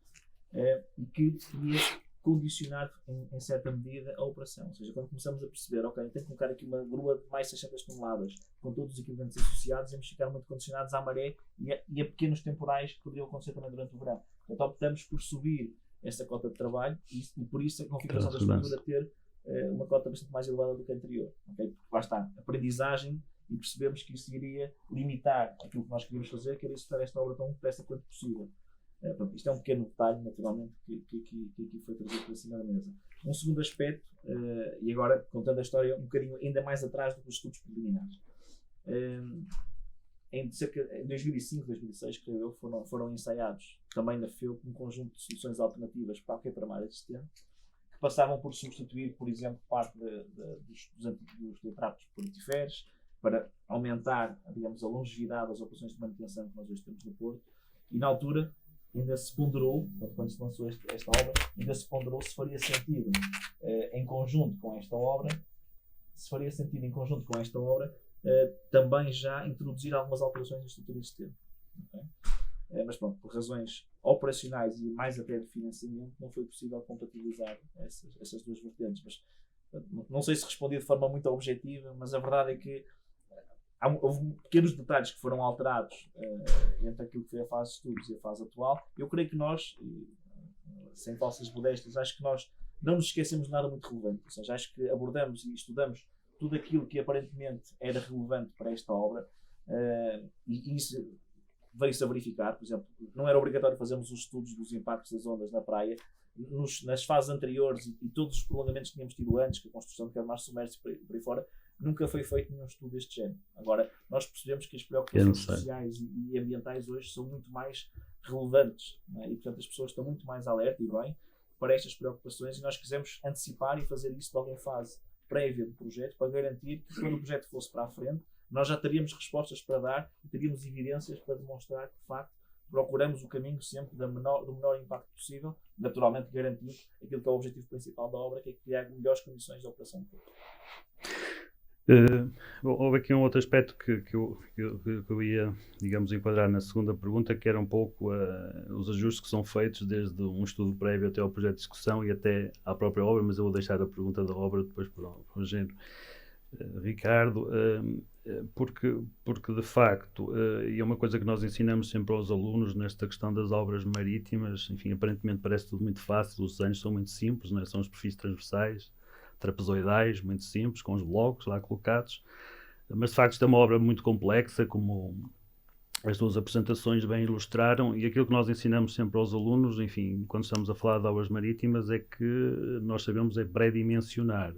e que podia condicionar em certa medida a operação. Ou seja, quando começamos a perceber, ok, tenho que colocar aqui uma grua de mais 600 toneladas com todos os equipamentos associados, íamos ficar muito condicionados à maré e a pequenos temporais que poderiam acontecer também durante o verão. Então optamos por subir essa cota de trabalho e por isso a configuração da estrutura ter uma cota bastante mais elevada do que a anterior. Okay? Porque lá está, aprendizagem, e percebemos que isso iria limitar aquilo que nós queríamos fazer, que era executar esta obra tão depressa quanto possível. Isto é um pequeno detalhe, naturalmente, que aqui foi trazido para cima da mesa. Um segundo aspecto, e agora contando a história um bocadinho ainda mais atrás do que os estudos preliminares. Em 2005, 2006, creio eu, foram ensaiados também na FEUP um conjunto de soluções alternativas para a quebra mar existente, que passavam por substituir, por exemplo, parte dos retratos politíferos, para aumentar, digamos, a longevidade das operações de manutenção que nós hoje temos no Porto. E na altura ainda se ponderou, quando se lançou esta obra, ainda se ponderou se faria sentido em conjunto com esta obra, também já introduzir algumas alterações na estrutura existente. Okay? Mas pronto, por razões operacionais e mais até de financiamento, não foi possível compatibilizar essas duas vertentes. Mas não sei se respondi de forma muito objetiva, mas a verdade é que houve pequenos detalhes que foram alterados entre aquilo que foi a fase de estudos e a fase atual. Eu creio que nós, sem falsas modéstias, acho que nós não nos esquecemos de nada muito relevante. Ou seja, acho que abordamos e estudamos tudo aquilo que aparentemente era relevante para esta obra, e isso veio-se a verificar. Por exemplo, não era obrigatório fazermos os estudos dos impactos das ondas na praia. Nas fases anteriores e todos os prolongamentos que tínhamos tido antes, que a construção de quebra-mar submerso por aí fora, nunca foi feito nenhum estudo deste género. Agora, nós percebemos que as preocupações sociais e ambientais hoje são muito mais relevantes, né? E portanto as pessoas estão muito mais alerta e bem para estas preocupações, e nós quisemos antecipar e fazer isso logo em fase prévia do projeto, para garantir que quando o projeto fosse para a frente, nós já teríamos respostas para dar e teríamos evidências para demonstrar que, de facto, procuramos o caminho sempre do menor impacto possível, naturalmente garantindo aquilo que é o objetivo principal da obra, que é criar melhores condições de operação do projeto. Houve aqui um outro aspecto que eu ia, digamos, enquadrar na segunda pergunta, que era um pouco os ajustes que são feitos desde um estudo prévio até ao projeto de execução e até à própria obra, mas eu vou deixar a pergunta da obra depois para o engenheiro Ricardo, porque de facto, e é uma coisa que nós ensinamos sempre aos alunos nesta questão das obras marítimas, enfim, aparentemente parece tudo muito fácil, os desenhos são muito simples, não é? São os perfis transversais, trapezoidais, muito simples, com os blocos lá colocados, mas de facto isto é uma obra muito complexa, como as duas apresentações bem ilustraram, e aquilo que nós ensinamos sempre aos alunos, enfim, quando estamos a falar de obras marítimas, é que nós sabemos pré-dimensionar,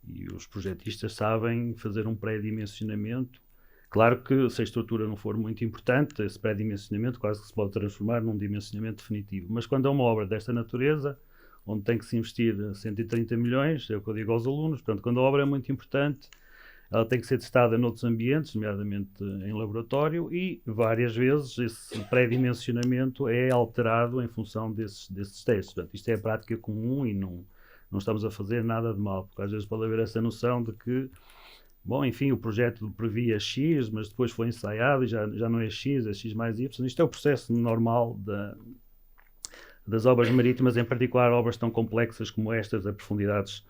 e os projetistas sabem fazer um pré-dimensionamento. Claro que se a estrutura não for muito importante, esse pré-dimensionamento quase que se pode transformar num dimensionamento definitivo, mas quando é uma obra desta natureza, onde tem que se investir 130 milhões, é o que eu digo aos alunos, portanto, quando a obra é muito importante, ela tem que ser testada noutros ambientes, nomeadamente em laboratório, e várias vezes esse pré-dimensionamento é alterado em função desses testes. Portanto, isto é a prática comum e não estamos a fazer nada de mal, porque às vezes pode haver essa noção de que, bom, enfim, o projeto previa X, mas depois foi ensaiado e já não é X, é X mais Y. Isto é o processo normal das obras marítimas, em particular obras tão complexas como estas, a profundidades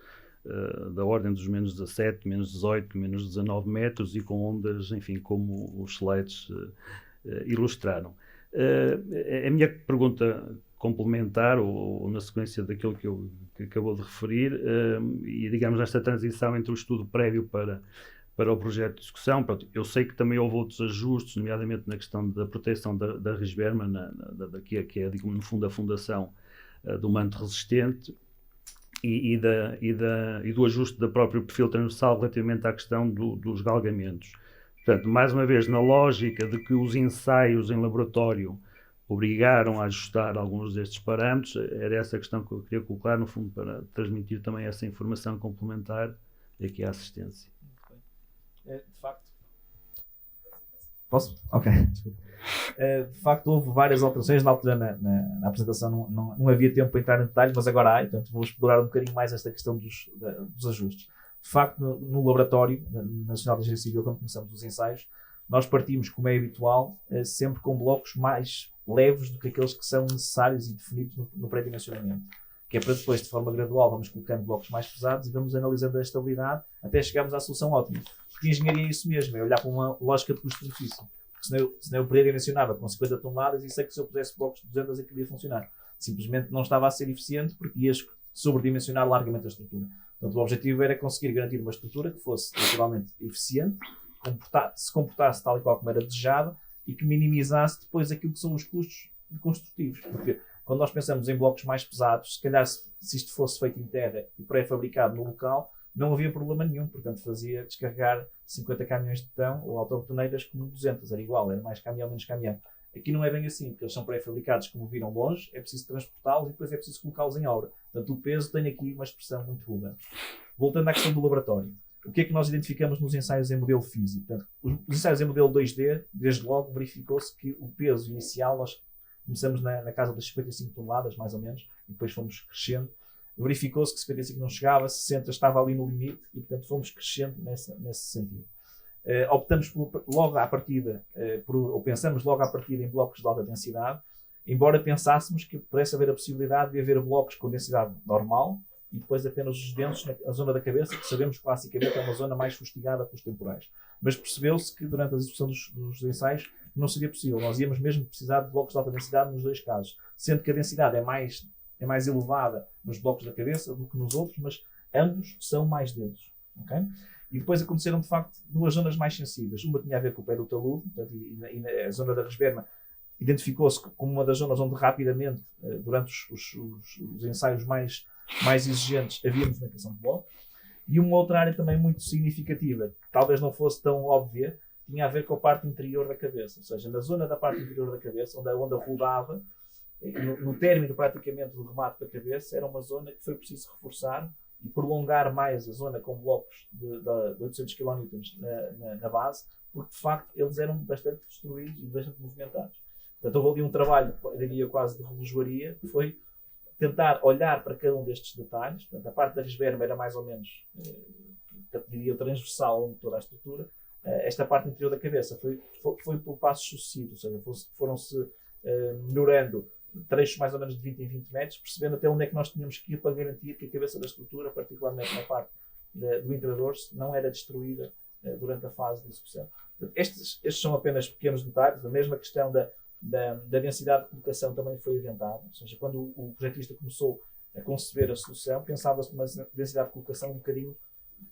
da ordem dos menos 17, menos 18, menos 19 metros e com ondas, enfim, como os slides ilustraram. A minha pergunta complementar, ou na sequência daquilo que acabou de referir, e digamos nesta transição entre o estudo prévio para o projeto de discussão, pronto, eu sei que também houve outros ajustes, nomeadamente na questão da proteção da Risberma, que é, no fundo, a fundação do manto resistente, e do ajuste do próprio perfil transversal relativamente à questão dos galgamentos. Portanto, mais uma vez, na lógica de que os ensaios em laboratório obrigaram a ajustar alguns destes parâmetros, era essa a questão que eu queria colocar, no fundo, para transmitir também essa informação complementar aqui à assistência. De facto, Posso? Ok, desculpa. De facto, houve várias alterações. Na altura, na apresentação, não havia tempo para entrar em detalhe, mas agora há, e, portanto, vou explorar um bocadinho mais esta questão dos ajustes. De facto, no laboratório Nacional de Engenharia Civil, quando começamos os ensaios, nós partimos, como é habitual, sempre com blocos mais leves do que aqueles que são necessários e definidos no pré-dimensionamento. Que é para depois, de forma gradual, vamos colocando blocos mais pesados e vamos analisando a estabilidade até chegarmos à solução ótima. Porque engenharia é isso mesmo, é olhar para uma lógica de custo-benefício. Senão eu pré-dimensionava com 50 toneladas e sei que se eu pusesse blocos de 200 aquilo ia funcionar. Simplesmente não estava a ser eficiente porque ias sobredimensionar largamente a estrutura. Portanto, o objetivo era conseguir garantir uma estrutura que fosse naturalmente eficiente, se comportasse tal e qual como era desejado e que minimizasse depois aquilo que são os custos construtivos. Porque quando nós pensamos em blocos mais pesados, se calhar se isto fosse feito em terra e pré-fabricado no local, não havia problema nenhum. Portanto, fazia descarregar 50 caminhões de betão ou autobetoneiras como 200. Era igual, era mais caminhão, menos caminhão. Aqui não é bem assim, porque eles são pré-fabricados, como viram longe, é preciso transportá-los e depois é preciso colocá-los em obra. Portanto, o peso tem aqui uma expressão muito vulgar. Voltando à questão do laboratório. O que é que nós identificamos nos ensaios em modelo físico? Portanto, os ensaios em modelo 2D, desde logo, verificou-se que o peso inicial, nós começamos na casa das 55 toneladas, mais ou menos, e depois fomos crescendo. Verificou-se que 55 não chegava, 60 estava ali no limite, e portanto fomos crescendo nesse sentido. Optamos logo à partida, ou pensamos logo à partida em blocos de alta densidade, embora pensássemos que pudesse haver a possibilidade de haver blocos com densidade normal, e depois apenas os densos na zona da cabeça, que sabemos classicamente é uma zona mais fustigada pelos temporais. Mas percebeu-se que durante a execução dos ensaios não seria possível. Nós íamos mesmo precisar de blocos de alta densidade nos dois casos, sendo que a densidade é mais elevada nos blocos da cabeça do que nos outros, mas ambos são mais densos. Okay? E depois aconteceram, de facto, duas zonas mais sensíveis. Uma tinha a ver com o pé do talude, portanto, e a zona da resberma identificou-se como uma das zonas onde rapidamente, durante os ensaios mais exigentes, havia movimentação de blocos. E uma outra área também muito significativa, que talvez não fosse tão óbvia, tinha a ver com a parte interior da cabeça. Ou seja, na zona da parte interior da cabeça, onde a onda rodava, no término praticamente do remate da cabeça, era uma zona que foi preciso reforçar e prolongar mais a zona com blocos de 800 kN na base, porque de facto eles eram bastante destruídos e bastante movimentados. Portanto, houve ali um trabalho, eu diria quase de relojoaria, que foi tentar olhar para cada um destes detalhes. Portanto, a parte da resberma era mais ou menos, diria, transversal ao toda a estrutura. Esta parte interior da cabeça foi por passos sucessivos, ou seja, foram-se melhorando trechos mais ou menos de 20 em 20 metros, percebendo até onde é que nós tínhamos que ir para garantir que a cabeça da estrutura, particularmente na parte do interior, não era destruída durante a fase de execução. Portanto, estes são apenas pequenos detalhes. A mesma questão da densidade de colocação também foi aventada, ou seja, quando o projetista começou a conceber a solução, pensava-se numa densidade de colocação um bocadinho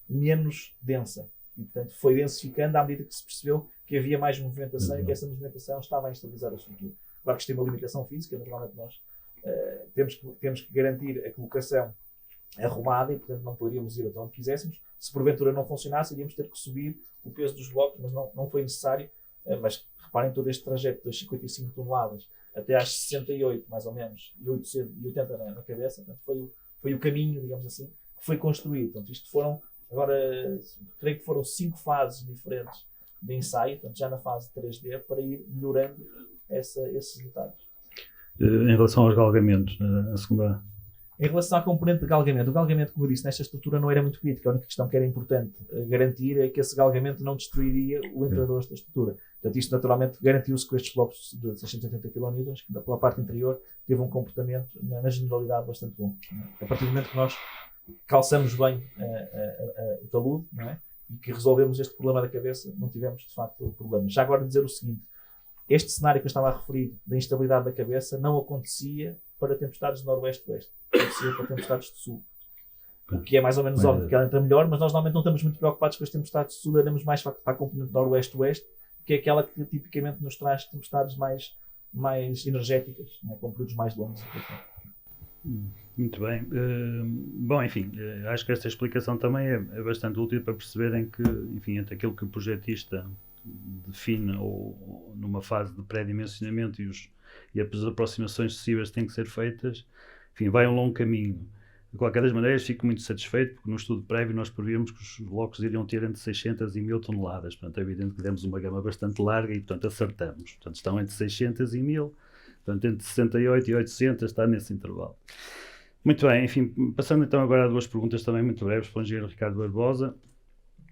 menos densa. E, portanto, foi densificando à medida que se percebeu que havia mais movimentação e que essa movimentação estava a instabilizar a estrutura. Claro que isto tem uma limitação física, naturalmente nós temos que garantir a colocação arrumada e, portanto, não poderíamos ir até onde quiséssemos. Se porventura não funcionasse, iríamos ter que subir o peso dos blocos, mas não foi necessário. Mas reparem todo este trajeto das 55 toneladas até às 68, mais ou menos, e 880 na cabeça. Portanto, foi o caminho, digamos assim, que foi construído. Portanto, isto foram, agora, creio que foram 5 fases diferentes de ensaio, portanto, já na fase 3D, para ir melhorando esses detalhes. Em relação aos galgamentos, a segunda... Em relação à componente de galgamento, o galgamento, como eu disse, nesta estrutura não era muito crítico. A única questão que era importante garantir é que esse galgamento não destruiria o entrador da estrutura. Portanto, isto naturalmente garantiu-se com estes blocos de 680 kN, que pela parte interior teve um comportamento, na generalidade, bastante bom. A partir do momento que nós calçamos bem o talude, não é? E que resolvemos este problema da cabeça, não tivemos de facto problemas. Já agora dizer o seguinte: este cenário que eu estava a referir da instabilidade da cabeça não acontecia para tempestades de noroeste-oeste, acontecia para tempestades de sul. O que é mais ou menos óbvio que ela entra melhor, mas nós normalmente não estamos muito preocupados com as tempestades de sul, olhamos mais para a componente noroeste-oeste, que é aquela que tipicamente nos traz tempestades mais energéticas, né, com períodos mais longos. Muito bem. Bom, enfim, acho que esta explicação também é bastante útil para perceberem que, enfim, entre aquilo que o projetista define ou numa fase de pré-dimensionamento e as aproximações sucessivas que têm que ser feitas, enfim, vai um longo caminho. De qualquer das maneiras, fico muito satisfeito, porque no estudo prévio nós prevíamos que os blocos iriam ter entre 600 e 1000 toneladas. Portanto, é evidente que demos uma gama bastante larga e, portanto, acertamos. Portanto, estão entre 600 e 1000, portanto, entre 68 e 800 está nesse intervalo. Muito bem, enfim, passando então agora a duas perguntas também muito breves para o engenheiro Ricardo Barbosa,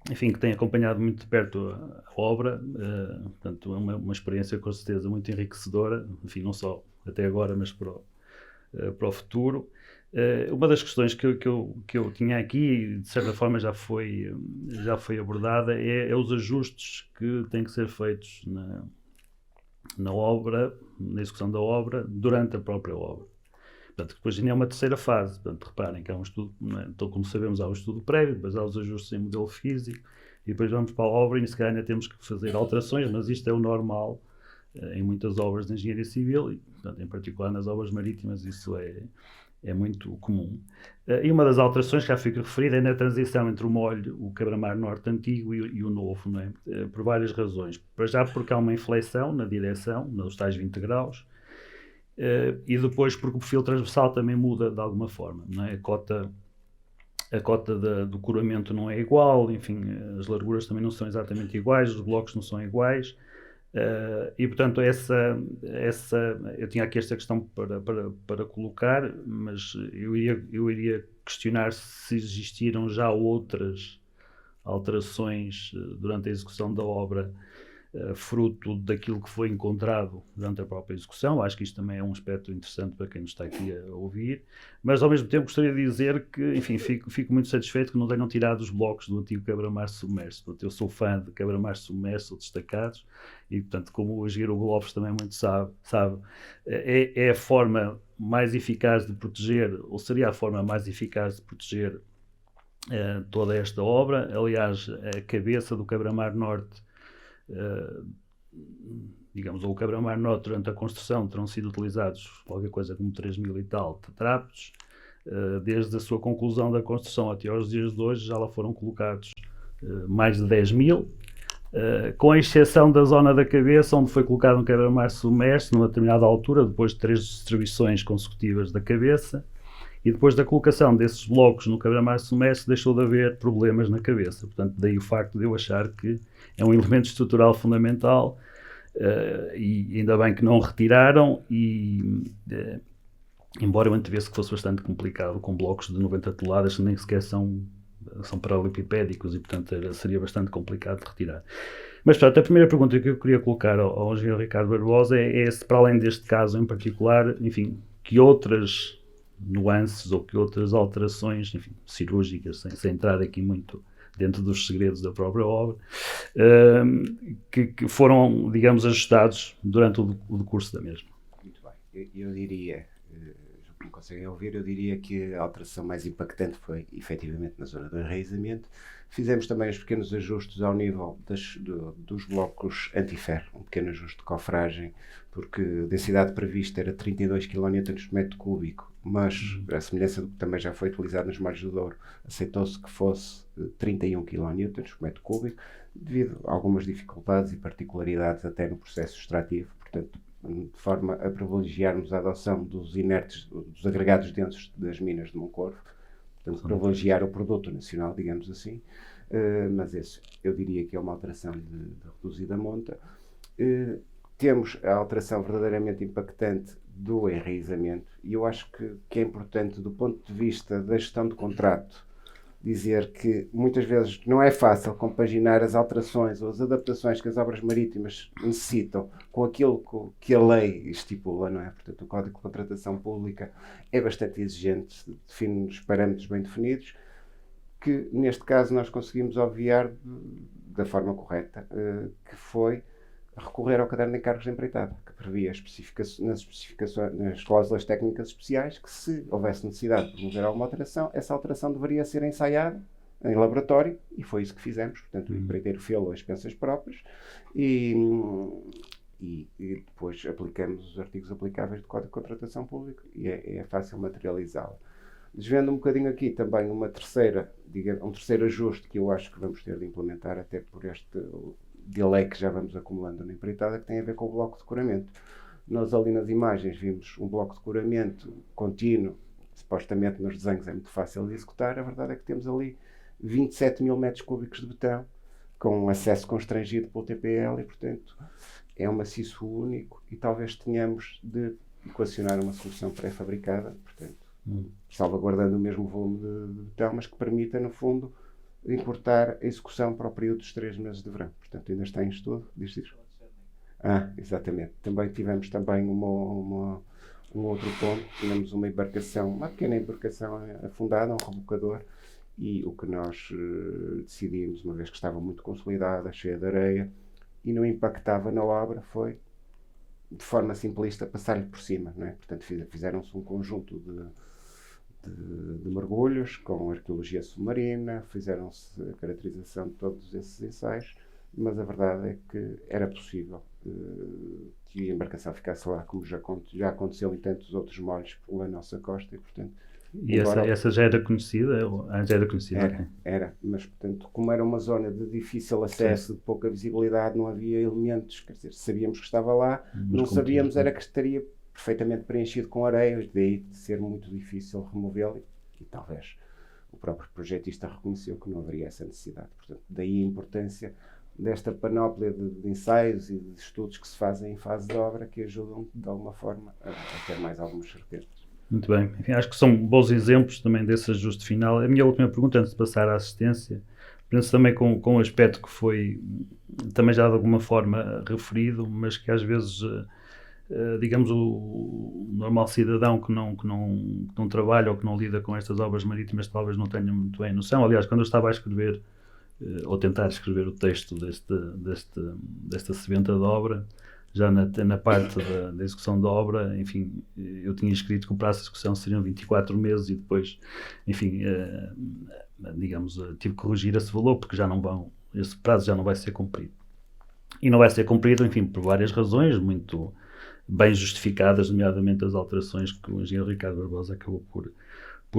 enfim, que tem acompanhado muito de perto a obra, portanto, é uma experiência com certeza muito enriquecedora, enfim, não só até agora, mas para o futuro. Uma das questões que eu tinha aqui, de certa forma já foi abordada, é os ajustes que têm que ser feitos na obra, na execução da obra, durante a própria obra. Portanto, depois ainda é uma terceira fase. Portanto, reparem que há um estudo, então, como sabemos, há o estudo prévio, depois há os ajustes em modelo físico, e depois vamos para a obra e, se calhar, ainda temos que fazer alterações, mas isto é o normal em muitas obras de engenharia civil, e, portanto, em particular nas obras marítimas, isso é muito comum. E uma das alterações que já fica referida é na transição entre o molho, o Cabramar Norte antigo e o novo, não é? Por várias razões. Para já porque há uma inflexão na direção, nos tais 20 graus, e depois porque o perfil transversal também muda de alguma forma, não é? A cota do coramento não é igual, enfim, as larguras também não são exatamente iguais, os blocos não são iguais, e portanto eu tinha aqui esta questão para colocar, mas eu iria questionar se existiram já outras alterações durante a execução da obra, fruto daquilo que foi encontrado durante a própria execução. Acho que isto também é um aspecto interessante para quem nos está aqui a ouvir, mas ao mesmo tempo gostaria de dizer que, enfim, fico muito satisfeito que não tenham tirado os blocos do antigo Cabramar submerso. Portanto, eu sou fã de Cabramar submerso destacados e, portanto, como o engenheiro Lopes também muito sabe, é a forma mais eficaz de proteger, ou seria a forma mais eficaz de proteger toda esta obra. Aliás, a cabeça do Cabramar Norte, digamos, ou o Cabramar Norte, durante a construção terão sido utilizados qualquer coisa como 3.000 e tal tetrápodes. Desde a sua conclusão da construção até aos dias de hoje já lá foram colocados mais de 10.000, com exceção da zona da cabeça, onde foi colocado um Cabramar submerso numa determinada altura, depois de 3 distribuições consecutivas da cabeça. E depois da colocação desses blocos no Cabramar submerso deixou de haver problemas na cabeça. Portanto, daí o facto de eu achar que é um elemento estrutural fundamental, e ainda bem que não o retiraram, embora eu antevesse que fosse bastante complicado com blocos de 90 toneladas que nem sequer são paralelepipédicos e, portanto, seria bastante complicado de retirar. Mas, portanto, a primeira pergunta que eu queria colocar ao engenheiro Ricardo Barbosa é se, para além deste caso em particular, enfim, que outras nuances ou que outras alterações, enfim, cirúrgicas, sem entrar aqui muito dentro dos segredos da própria obra, que foram, digamos, ajustados durante o decurso da mesma. Muito bem. Eu diria, já me conseguem ouvir, eu diria que a alteração mais impactante foi efetivamente na zona do enraizamento. Fizemos também os pequenos ajustes ao nível dos blocos antiferro, um pequeno ajuste de cofragem, porque a densidade prevista era 32 kN por metro cúbico, mas a semelhança do que também já foi utilizado nos mares do Douro, aceitou-se que fosse 31 kN por metro cúbico, devido a algumas dificuldades e particularidades até no processo extrativo, portanto, de forma a privilegiarmos a adoção dos inertes, dos agregados densos das minas de Moncorvo, portanto, privilegiar o produto nacional, digamos assim, mas esse eu diria que é uma alteração de reduzida monta. Temos a alteração verdadeiramente impactante do enraizamento, e eu acho que é importante, do ponto de vista da gestão de contrato, dizer que muitas vezes não é fácil compaginar as alterações ou as adaptações que as obras marítimas necessitam com aquilo que a lei estipula, não é? Portanto, o Código de Contratação Pública é bastante exigente, define-nos parâmetros bem definidos, que neste caso nós conseguimos obviar da forma correta, que foi recorrer ao caderno de encargos de empreitada, que previa nas cláusulas técnicas especiais que, se houvesse necessidade de promover alguma alteração, essa alteração deveria ser ensaiada em laboratório, e foi isso que fizemos. Portanto, o empreiteiro fê-lo a expensas próprias e depois aplicamos os artigos aplicáveis do Código de Contratação Pública e é fácil materializá-lo. Desvendo um bocadinho aqui também um terceiro ajuste que eu acho que vamos ter de implementar, até por este delay que já vamos acumulando na empreitada, que tem a ver com o bloco de coramento. Nós ali nas imagens vimos um bloco de coramento contínuo, supostamente nos desenhos é muito fácil de executar, a verdade é que temos ali 27 mil metros cúbicos de betão, com acesso constrangido pelo TPL e, portanto, é um maciço único e talvez tenhamos de equacionar uma solução pré-fabricada, portanto, salvaguardando o mesmo volume de betão, mas que permita, no fundo, encurtar a execução para o período dos 3 meses de verão. Portanto, ainda está em estudo. Diz isso? Exatamente. Também tivemos um outro ponto. Tínhamos uma pequena embarcação afundada, um rebocador, e o que nós decidimos, uma vez que estava muito consolidada, cheia de areia, e não impactava na obra, foi, de forma simplista, passar-lhe por cima, não é? Portanto, fizeram-se um conjunto de mergulhos com arqueologia submarina, fizeram-se a caracterização de todos esses ensaios, mas a verdade é que era possível que a embarcação ficasse lá, como já aconteceu em tantos outros molhos pela nossa costa, e portanto... E essa já era conhecida? Já era conhecida? Era, mas portanto, como era uma zona de difícil acesso, de pouca visibilidade, não havia elementos, quer dizer, sabíamos que estava lá, não sabíamos era que estaria perfeitamente preenchido com areia, daí de ser muito difícil removê-lo, e talvez o próprio projetista reconheceu que não haveria essa necessidade. Portanto, daí a importância desta panóplia de ensaios e de estudos que se fazem em fase de obra, que ajudam de alguma forma a ter mais algumas certezas. Muito bem. Enfim, acho que são bons exemplos também desse ajuste final. A minha última pergunta, antes de passar à assistência, penso também com um aspecto que foi também já de alguma forma referido, mas que às vezes, digamos, o normal cidadão que não trabalha ou que não lida com estas obras marítimas talvez não tenha muito bem noção. Aliás, quando eu estava a escrever, ou tentar escrever o texto desta sebenta de obra, já na parte da execução da obra, enfim, eu tinha escrito que o prazo de execução seriam 24 meses e depois, enfim, digamos, tive que corrigir esse valor porque esse prazo já não vai ser cumprido. E não vai ser cumprido, enfim, por várias razões muito bem justificadas, nomeadamente as alterações que o engenheiro Ricardo Barbosa acabou por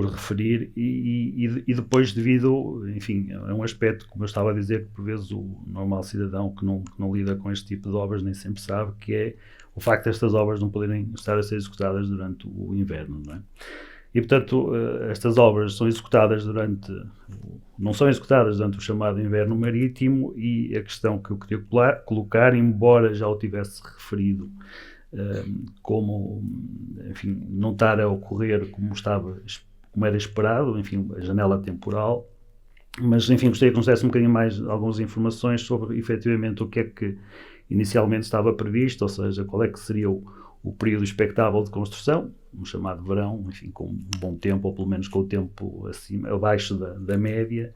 referir e depois devido, enfim, a um aspecto, como eu estava a dizer, que por vezes o normal cidadão que não lida com este tipo de obras nem sempre sabe, que é o facto destas obras não poderem estar a ser executadas durante o inverno, não é? E, portanto, estas obras não são executadas durante o chamado inverno marítimo, e a questão que eu queria colocar, embora já o tivesse referido, como, enfim, não estar a ocorrer como era esperado, enfim, a janela temporal, mas, enfim, gostaria que nos desse um bocadinho mais algumas informações sobre, efetivamente, o que é que inicialmente estava previsto, ou seja, qual é que seria o período expectável de construção, um chamado verão, enfim, com um bom tempo, ou pelo menos com o tempo abaixo da média,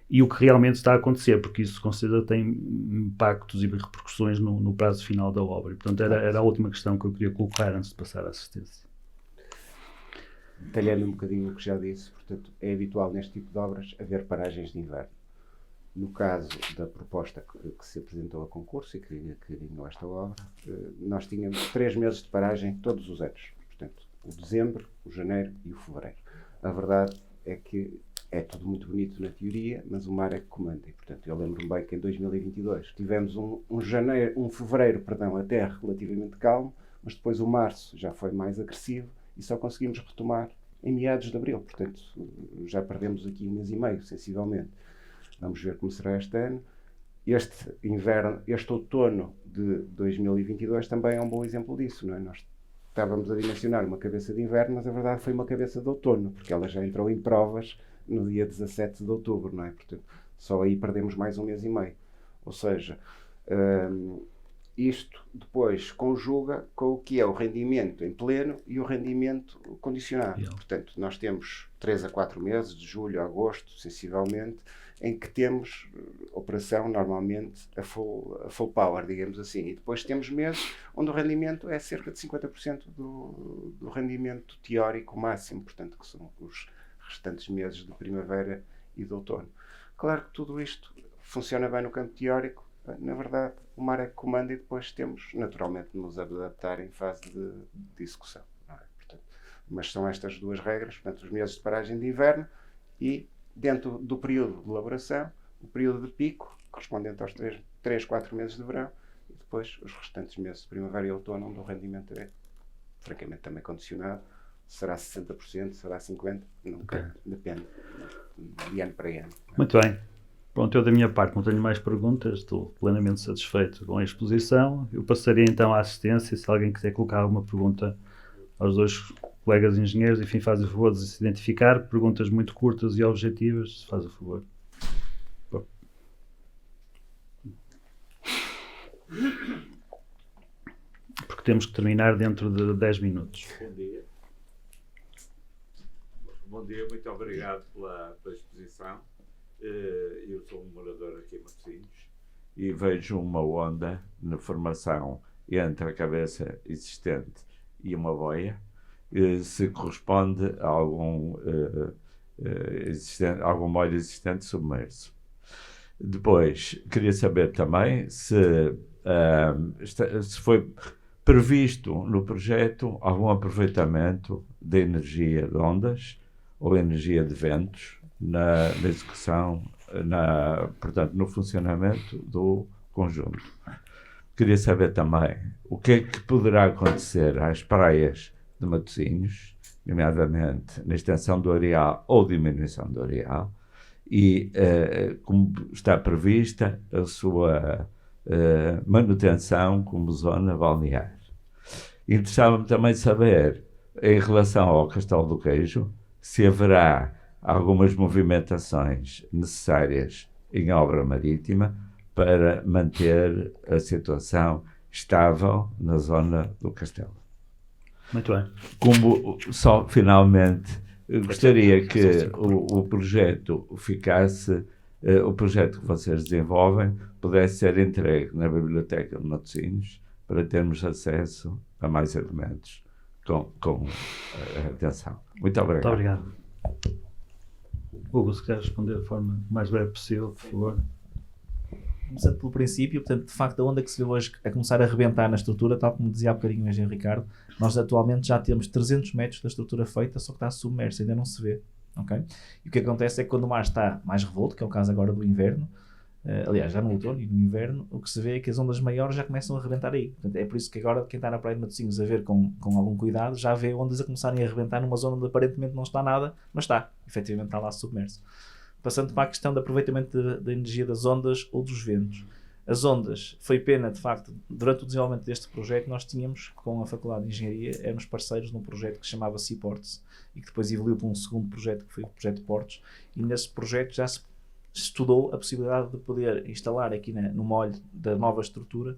e o que realmente está a acontecer, porque isso, com certeza, tem impactos e repercussões no prazo final da obra. E, portanto, era a última questão que eu queria colocar antes de passar à assistência. Detalhando um bocadinho o que já disse, portanto, é habitual neste tipo de obras haver paragens de inverno. No caso da proposta que se apresentou a concurso e que ganhou esta obra, nós tínhamos 3 meses de paragem todos os anos. Portanto, o dezembro, o janeiro e o fevereiro. A verdade é que é tudo muito bonito na teoria, mas o mar é que comanda. E, portanto, eu lembro-me bem que em 2022 tivemos um fevereiro até relativamente calmo, mas depois o março já foi mais agressivo e só conseguimos retomar em meados de abril. Portanto, já perdemos aqui 1 mês e meio, sensivelmente. Vamos ver como será este ano. Este outono de 2022 também é um bom exemplo disso, não é? Nós estávamos a dimensionar uma cabeça de inverno, mas a verdade foi uma cabeça de outono, porque ela já entrou em provas no dia 17 de outubro, não é? Portanto, só aí perdemos mais 1 mês e meio. Ou seja, isto depois conjuga com o que é o rendimento em pleno e o rendimento condicionado. Portanto, nós temos 3 a 4 meses, de julho a agosto, sensivelmente, em que temos operação normalmente a full power, digamos assim. E depois temos meses onde o rendimento é cerca de 50% do rendimento teórico máximo, portanto, que são os restantes meses de primavera e de outono. Claro que tudo isto funciona bem no campo teórico. Na verdade, o mar é que comanda e depois temos, naturalmente, de nos adaptar em fase de execução. Não é? Portanto, mas são estas duas regras, portanto, os meses de paragem de inverno e, dentro do período de elaboração, o período de pico, correspondente aos 3, 4 meses de verão, e depois os restantes meses de primavera e outono, onde o rendimento é, francamente, também condicionado, será 60%, será 50%, nunca, depende, de ano para ano. Muito bem. Pronto, eu da minha parte não tenho mais perguntas, estou plenamente satisfeito com a exposição. Eu passaria então à assistência, se alguém quiser colocar alguma pergunta aos dois colegas engenheiros, enfim, faz o favor de se identificar, perguntas muito curtas e objetivas, se faz o favor. Porque temos que terminar dentro de 10 minutos. Bom dia. Bom dia, muito obrigado pela exposição. Eu sou um morador aqui em Matosinhos e vejo uma onda na formação entre a cabeça existente e uma boia, se corresponde a algum molho existente submerso. Depois, queria saber também se foi previsto no projeto algum aproveitamento da energia de ondas ou energia de ventos na execução, portanto, no funcionamento do conjunto. Queria saber também o que é que poderá acontecer às praias de Matosinhos, nomeadamente na extensão do areal ou diminuição do areal, e como está prevista a sua manutenção como zona balnear. Interessava-me também saber, em relação ao Castelo do Queijo, se haverá algumas movimentações necessárias em obra marítima para manter a situação estável na zona do castelo. Muito bem. Como só finalmente gostaria que o projeto ficasse, o projeto que vocês desenvolvem pudesse ser entregue na Biblioteca de Matosinhos para termos acesso a mais elementos com atenção. Muito obrigado. Muito obrigado. Hugo, se quer responder de forma mais breve possível, por favor. Começando pelo princípio, portanto, de facto, a onda que se vê hoje a começar a arrebentar na estrutura, tal como dizia há bocadinho o engenheiro Ricardo, nós atualmente já temos 300 metros da estrutura feita, só que está submersa, ainda não se vê. Okay? E o que acontece é que quando o mar está mais revolto, que é o caso agora do inverno, aliás, já no outono e no inverno, o que se vê é que as ondas maiores já começam a arrebentar aí. Portanto, é por isso que agora quem está na praia de Matosinhos a ver com algum cuidado, já vê ondas a começarem a arrebentar numa zona onde aparentemente não está nada, mas está, efetivamente está lá submerso. Passando para a questão do aproveitamento da energia das ondas ou dos ventos. As ondas, foi pena, de facto, durante o desenvolvimento deste projeto, nós tínhamos, com a Faculdade de Engenharia, éramos parceiros num projeto que se chamava Seaports e que depois evoluiu para um segundo projeto, que foi o projeto Portos, e nesse projeto já se estudou a possibilidade de poder instalar aqui no molho da nova estrutura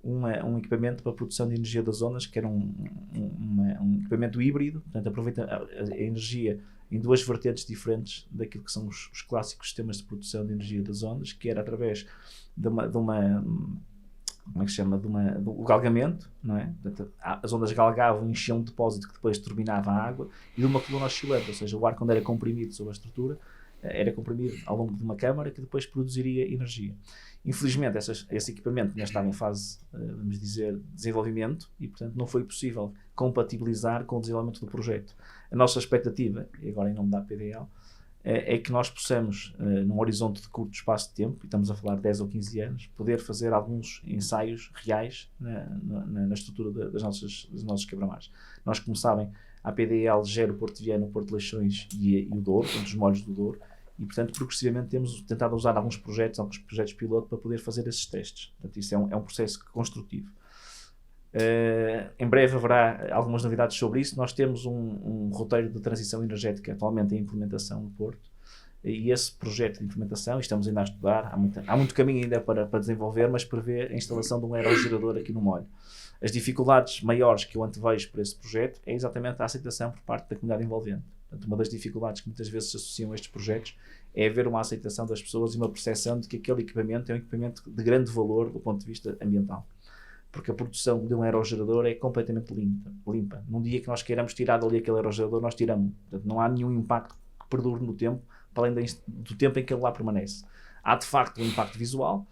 um equipamento para a produção de energia das ondas, que era um equipamento híbrido, portanto aproveita a energia em duas vertentes diferentes daquilo que são os clássicos sistemas de produção de energia das ondas, que era através de uma como é que se chama, do galgamento, não é? Portanto, as ondas galgavam e enchiam um depósito que depois turbinava a água, e de uma coluna oscilante, ou seja, o ar, quando era comprimido sobre a estrutura, era comprimido ao longo de uma câmara que depois produziria energia. Infelizmente, esse equipamento ainda estava em fase, vamos dizer, de desenvolvimento, e portanto não foi possível compatibilizar com o desenvolvimento do projeto. A nossa expectativa, e agora em nome da APDL, é que nós possamos, num horizonte de curto espaço de tempo, e estamos a falar de 10 ou 15 anos, poder fazer alguns ensaios reais na estrutura das nossas quebra-mares. Nós, como sabem, a APDL gera o Porto de Viana, o Porto de Leixões e o Douro, os molhos do Douro, e portanto progressivamente temos tentado usar alguns projetos piloto para poder fazer esses testes. Portanto, isso é um processo construtivo. Em breve haverá algumas novidades sobre isso. Nós temos um roteiro de transição energética atualmente em implementação no Porto, e esse projeto de implementação, estamos ainda a estudar, há muito caminho ainda para desenvolver, mas prevê a instalação de um aerogerador aqui no molho. As dificuldades maiores que eu antevejo para esse projeto é exatamente a aceitação por parte da comunidade envolvente. Portanto, uma das dificuldades que muitas vezes se associam a estes projetos é haver uma aceitação das pessoas e uma percepção de que aquele equipamento é um equipamento de grande valor do ponto de vista ambiental. Porque a produção de um aerogerador é completamente limpa. Num dia que nós queiramos tirar dali aquele aerogerador, nós tiramos. Portanto, não há nenhum impacto que perdure no tempo, para além do tempo em que ele lá permanece. Há, de facto, um impacto visual,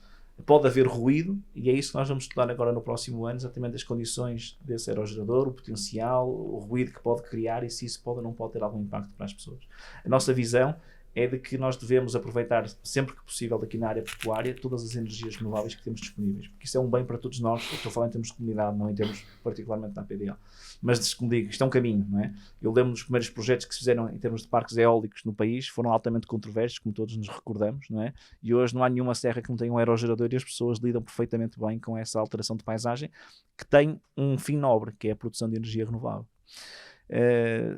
pode haver ruído, e é isso que nós vamos estudar agora no próximo ano, exatamente as condições desse aerogerador, o potencial, o ruído que pode criar, e se isso pode ou não pode ter algum impacto para as pessoas. A nossa visão é de que nós devemos aproveitar sempre que possível daqui na área portuária todas as energias renováveis que temos disponíveis, porque isso é um bem para todos nós. Eu estou a falar em termos de comunidade, não em termos particularmente da APDL, mas como digo, isto é um caminho, não é? Eu lembro dos primeiros projetos que se fizeram em termos de parques eólicos no país, foram altamente controversos, como todos nos recordamos, não é? E hoje não há nenhuma serra que não tenha um aerogerador e as pessoas lidam perfeitamente bem com essa alteração de paisagem, que tem um fim nobre, que é a produção de energia renovável.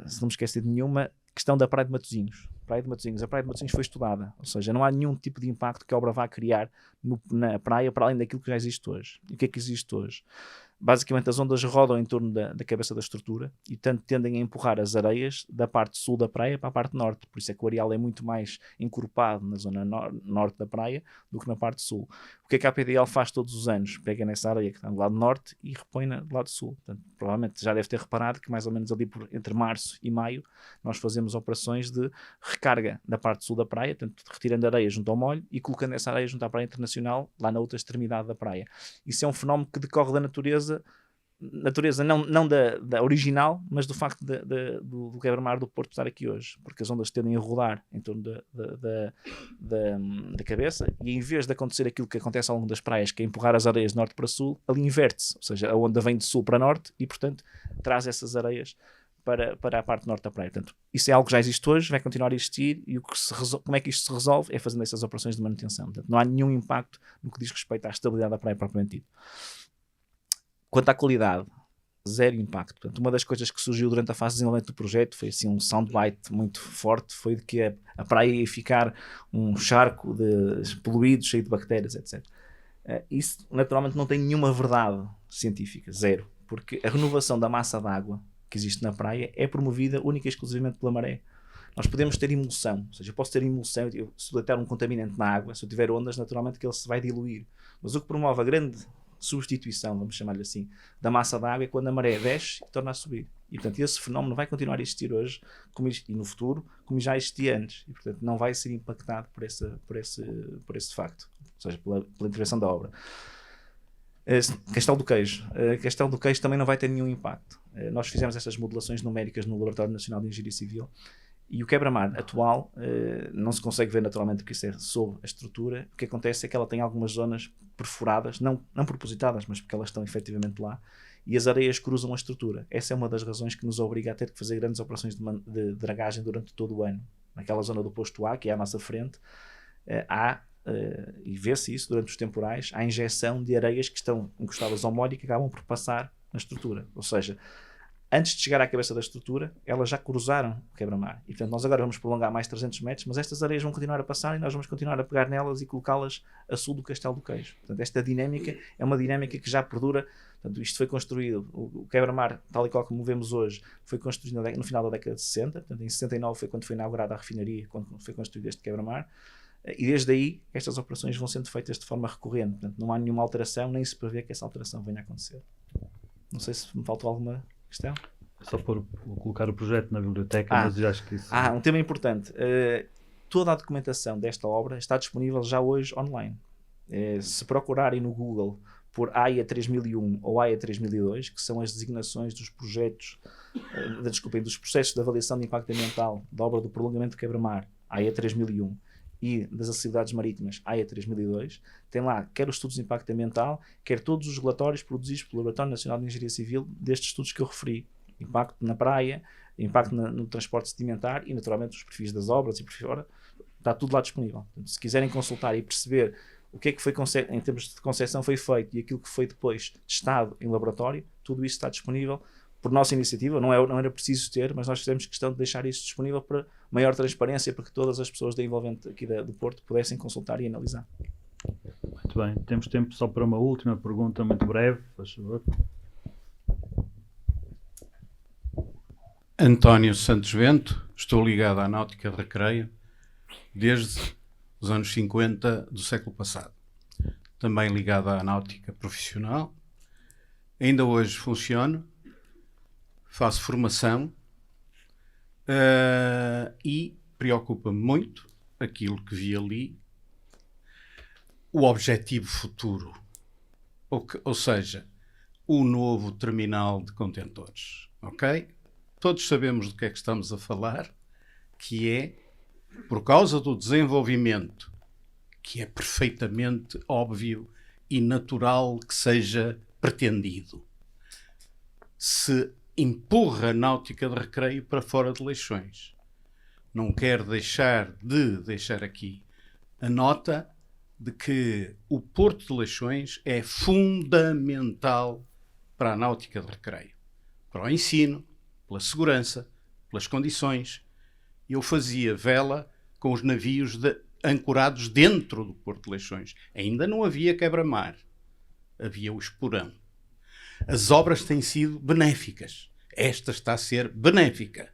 Se não me esquecer de nenhuma, questão da Praia de Matosinhos. A Praia de Matosinhos foi estudada, ou seja, não há nenhum tipo de impacto que a obra vá criar na praia para além daquilo que já existe hoje. E o que é que existe hoje? Basicamente, as ondas rodam em torno da cabeça da estrutura e tanto tendem a empurrar as areias da parte sul da praia para a parte norte. Por isso é que o areal é muito mais encorpado na zona norte da praia do que na parte sul. O que é que a APDL faz todos os anos? Pega nessa areia que está do lado norte e repõe do lado sul. Portanto, provavelmente já deve ter reparado que mais ou menos ali entre março e maio nós fazemos operações de recarga da parte sul da praia, portanto, retirando areia junto ao molho e colocando essa areia junto à praia internacional, lá na outra extremidade da praia. Isso é um fenómeno que decorre da natureza não da original, mas do facto do quebra-mar do Porto estar aqui hoje, porque as ondas tendem a rodar em torno da cabeça e em vez de acontecer aquilo que acontece ao longo das praias, que é empurrar as areias de norte para sul, ali inverte-se, ou seja, a onda vem de sul para norte e, portanto, traz essas areias para a parte norte da praia. Portanto, isso é algo que já existe hoje, vai continuar a existir e como é que isto se resolve? É fazendo essas operações de manutenção. Portanto, não há nenhum impacto no que diz respeito à estabilidade da praia propriamente dito. Quanto à qualidade, zero impacto. Portanto, uma das coisas que surgiu durante a fase de desenvolvimento do projeto foi assim um soundbite muito forte, foi de que a praia ia ficar um charco de poluído, cheio de bactérias, etc. Isso naturalmente não tem nenhuma verdade científica, zero, porque a renovação da massa d'água que existe na praia é promovida única e exclusivamente pela maré. Nós podemos ter emulsão, ou seja, eu posso ter emulsão, se eu deitar um contaminante na água, se eu tiver ondas, naturalmente que ele se vai diluir. Mas o que promove a grande substituição, vamos chamar-lhe assim, da massa d'água é quando a maré desce e torna a subir. E, portanto, esse fenómeno vai continuar a existir hoje e no futuro, como já existia antes. E, portanto, não vai ser impactado por esse facto, ou seja, pela intervenção da obra. Castelo do Queijo. Castelo do Queijo também não vai ter nenhum impacto. Nós fizemos estas modelações numéricas no Laboratório Nacional de Engenharia Civil e o quebra-mar atual não se consegue ver naturalmente porque isso é sob a estrutura. O que acontece é que ela tem algumas zonas perfuradas, não propositadas, mas porque elas estão efetivamente lá, e as areias cruzam a estrutura. Essa é uma das razões que nos obriga a ter que fazer grandes operações de dragagem durante todo o ano. Naquela zona do posto A, que é à nossa frente, e vê-se isso durante os temporais, há injeção de areias que estão encostadas ao molho e que acabam por passar na estrutura. Ou seja, antes de chegar à cabeça da estrutura, elas já cruzaram o quebra-mar. E, portanto, nós agora vamos prolongar mais 300 metros, mas estas areias vão continuar a passar e nós vamos continuar a pegar nelas e colocá-las a sul do Castelo do Queijo. Portanto, esta dinâmica é uma dinâmica que já perdura. Portanto, isto foi construído, o quebra-mar, tal e qual como vemos hoje, foi construído no final da década de 60. Portanto, em 69 foi quando foi inaugurada a refinaria, quando foi construído este quebra-mar. E desde aí, estas operações vão sendo feitas de forma recorrente. Portanto, não há nenhuma alteração, nem se prevê que essa alteração venha a acontecer. Não sei se me faltou alguma questão. Só por colocar o projeto na biblioteca, mas eu acho que isso... um tema importante. Toda a documentação desta obra está disponível já hoje online. Se procurarem no Google por AIA 3001 ou AIA 3002, que são as designações dos projetos, dos processos de avaliação de impacto ambiental da obra do prolongamento do quebra-mar, AIA 3001, e das acessibilidades marítimas, AIA 3002, tem lá quer os estudos de impacto ambiental, quer todos os relatórios produzidos pelo Laboratório Nacional de Engenharia Civil destes estudos que eu referi. Impacto na praia, impacto no transporte sedimentar e, naturalmente, os perfis das obras e por fora, está tudo lá disponível. Portanto, se quiserem consultar e perceber o que é que foi, em termos de concepção, foi feito e aquilo que foi depois testado em laboratório, tudo isso está disponível por nossa iniciativa. Não era preciso ter, mas nós fizemos questão de deixar isso disponível para maior transparência, para que todas as pessoas da envolvente aqui do Porto pudessem consultar e analisar. Muito bem. Temos tempo só para uma última pergunta, muito breve, faz favor. António Santos Bento, estou ligado à náutica de recreio desde os anos 50 do século passado. Também ligado à náutica profissional. Ainda hoje funciono, faço formação e preocupa-me muito aquilo que vi ali, o objetivo futuro, ou seja, o novo terminal de contentores, ok? Todos sabemos do que é que estamos a falar, que é por causa do desenvolvimento, que é perfeitamente óbvio e natural que seja pretendido, se empurra a náutica de recreio para fora de Leixões. Não quero deixar aqui a nota de que o Porto de Leixões é fundamental para a náutica de recreio, para o ensino, pela segurança, pelas condições. Eu fazia vela com os navios ancorados dentro do Porto de Leixões. Ainda não havia quebra-mar, havia o esporão. As obras têm sido benéficas. Esta está a ser benéfica.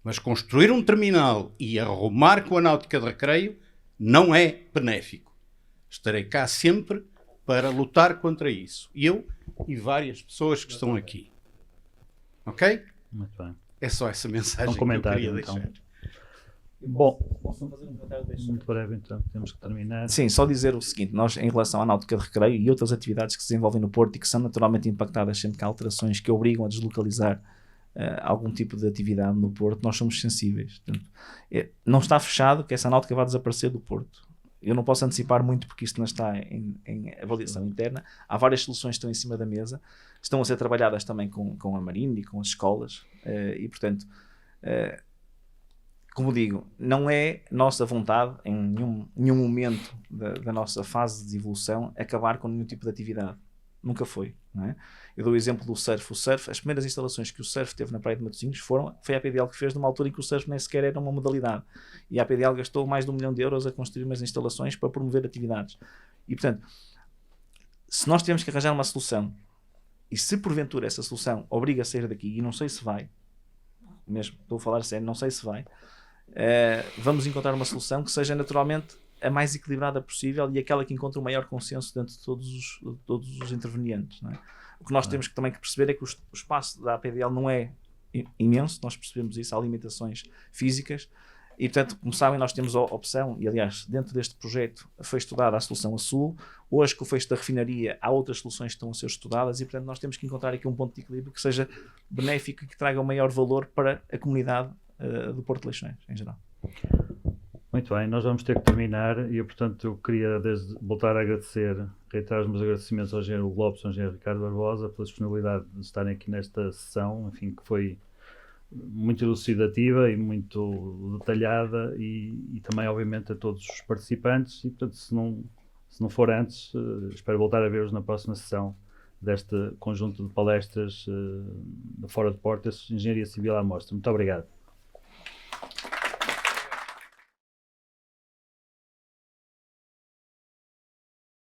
Mas construir um terminal e arrumar com a náutica de recreio não é benéfico. Estarei cá sempre para lutar contra isso. Eu e várias pessoas que estão aqui. Ok? Muito bem. É só essa mensagem Um que eu comentário, queria então. deixar. Bom, Posso fazer um comentário deste? muito breve então, temos que terminar. Sim, só dizer o seguinte: nós, em relação à náutica de recreio e outras atividades que se desenvolvem no Porto e que são naturalmente impactadas sempre que há alterações que obrigam a deslocalizar algum tipo de atividade no Porto, nós somos sensíveis. Portanto, não está fechado que essa náutica vai desaparecer do Porto. Eu não posso antecipar muito porque isto não está em avaliação interna. Há várias soluções que estão em cima da mesa, estão a ser trabalhadas também com a Marinha e com as escolas e, portanto, como digo, não é nossa vontade em nenhum momento da nossa fase de evolução acabar com nenhum tipo de atividade. Nunca foi, não é? Eu dou o exemplo do surf. O surf, as primeiras instalações que o surf teve na Praia de Matosinhos foi a APDL que fez numa altura em que o surf nem sequer era uma modalidade. E a APDL gastou mais de 1 milhão de euros a construir umas instalações para promover atividades. E, portanto, se nós temos que arranjar uma solução, e se porventura essa solução obriga a sair daqui, e não sei se vai, mesmo, estou a falar sério, não sei se vai, vamos encontrar uma solução que seja naturalmente a mais equilibrada possível e aquela que encontre o maior consenso dentro de todos os intervenientes, não é? O que nós temos também que perceber é que o espaço da APDL não é imenso, nós percebemos isso, há limitações físicas e, portanto, como sabem, nós temos a opção, e aliás, dentro deste projeto foi estudada a solução a sul, hoje com o fecho da refinaria há outras soluções que estão a ser estudadas e, portanto, nós temos que encontrar aqui um ponto de equilíbrio que seja benéfico e que traga o maior valor para a comunidade do Porto de Leixões, em geral. Muito bem, nós vamos ter que terminar e eu, portanto, eu queria voltar a reiterar os meus agradecimentos ao Engenheiro Lopes e ao Engenheiro Ricardo Barbosa pela disponibilidade de estarem aqui nesta sessão, enfim, que foi muito elucidativa e muito detalhada e também, obviamente, a todos os participantes e, portanto, se não for antes, espero voltar a ver-os na próxima sessão deste conjunto de palestras fora de portas, Engenharia Civil à Mostra. Muito obrigado.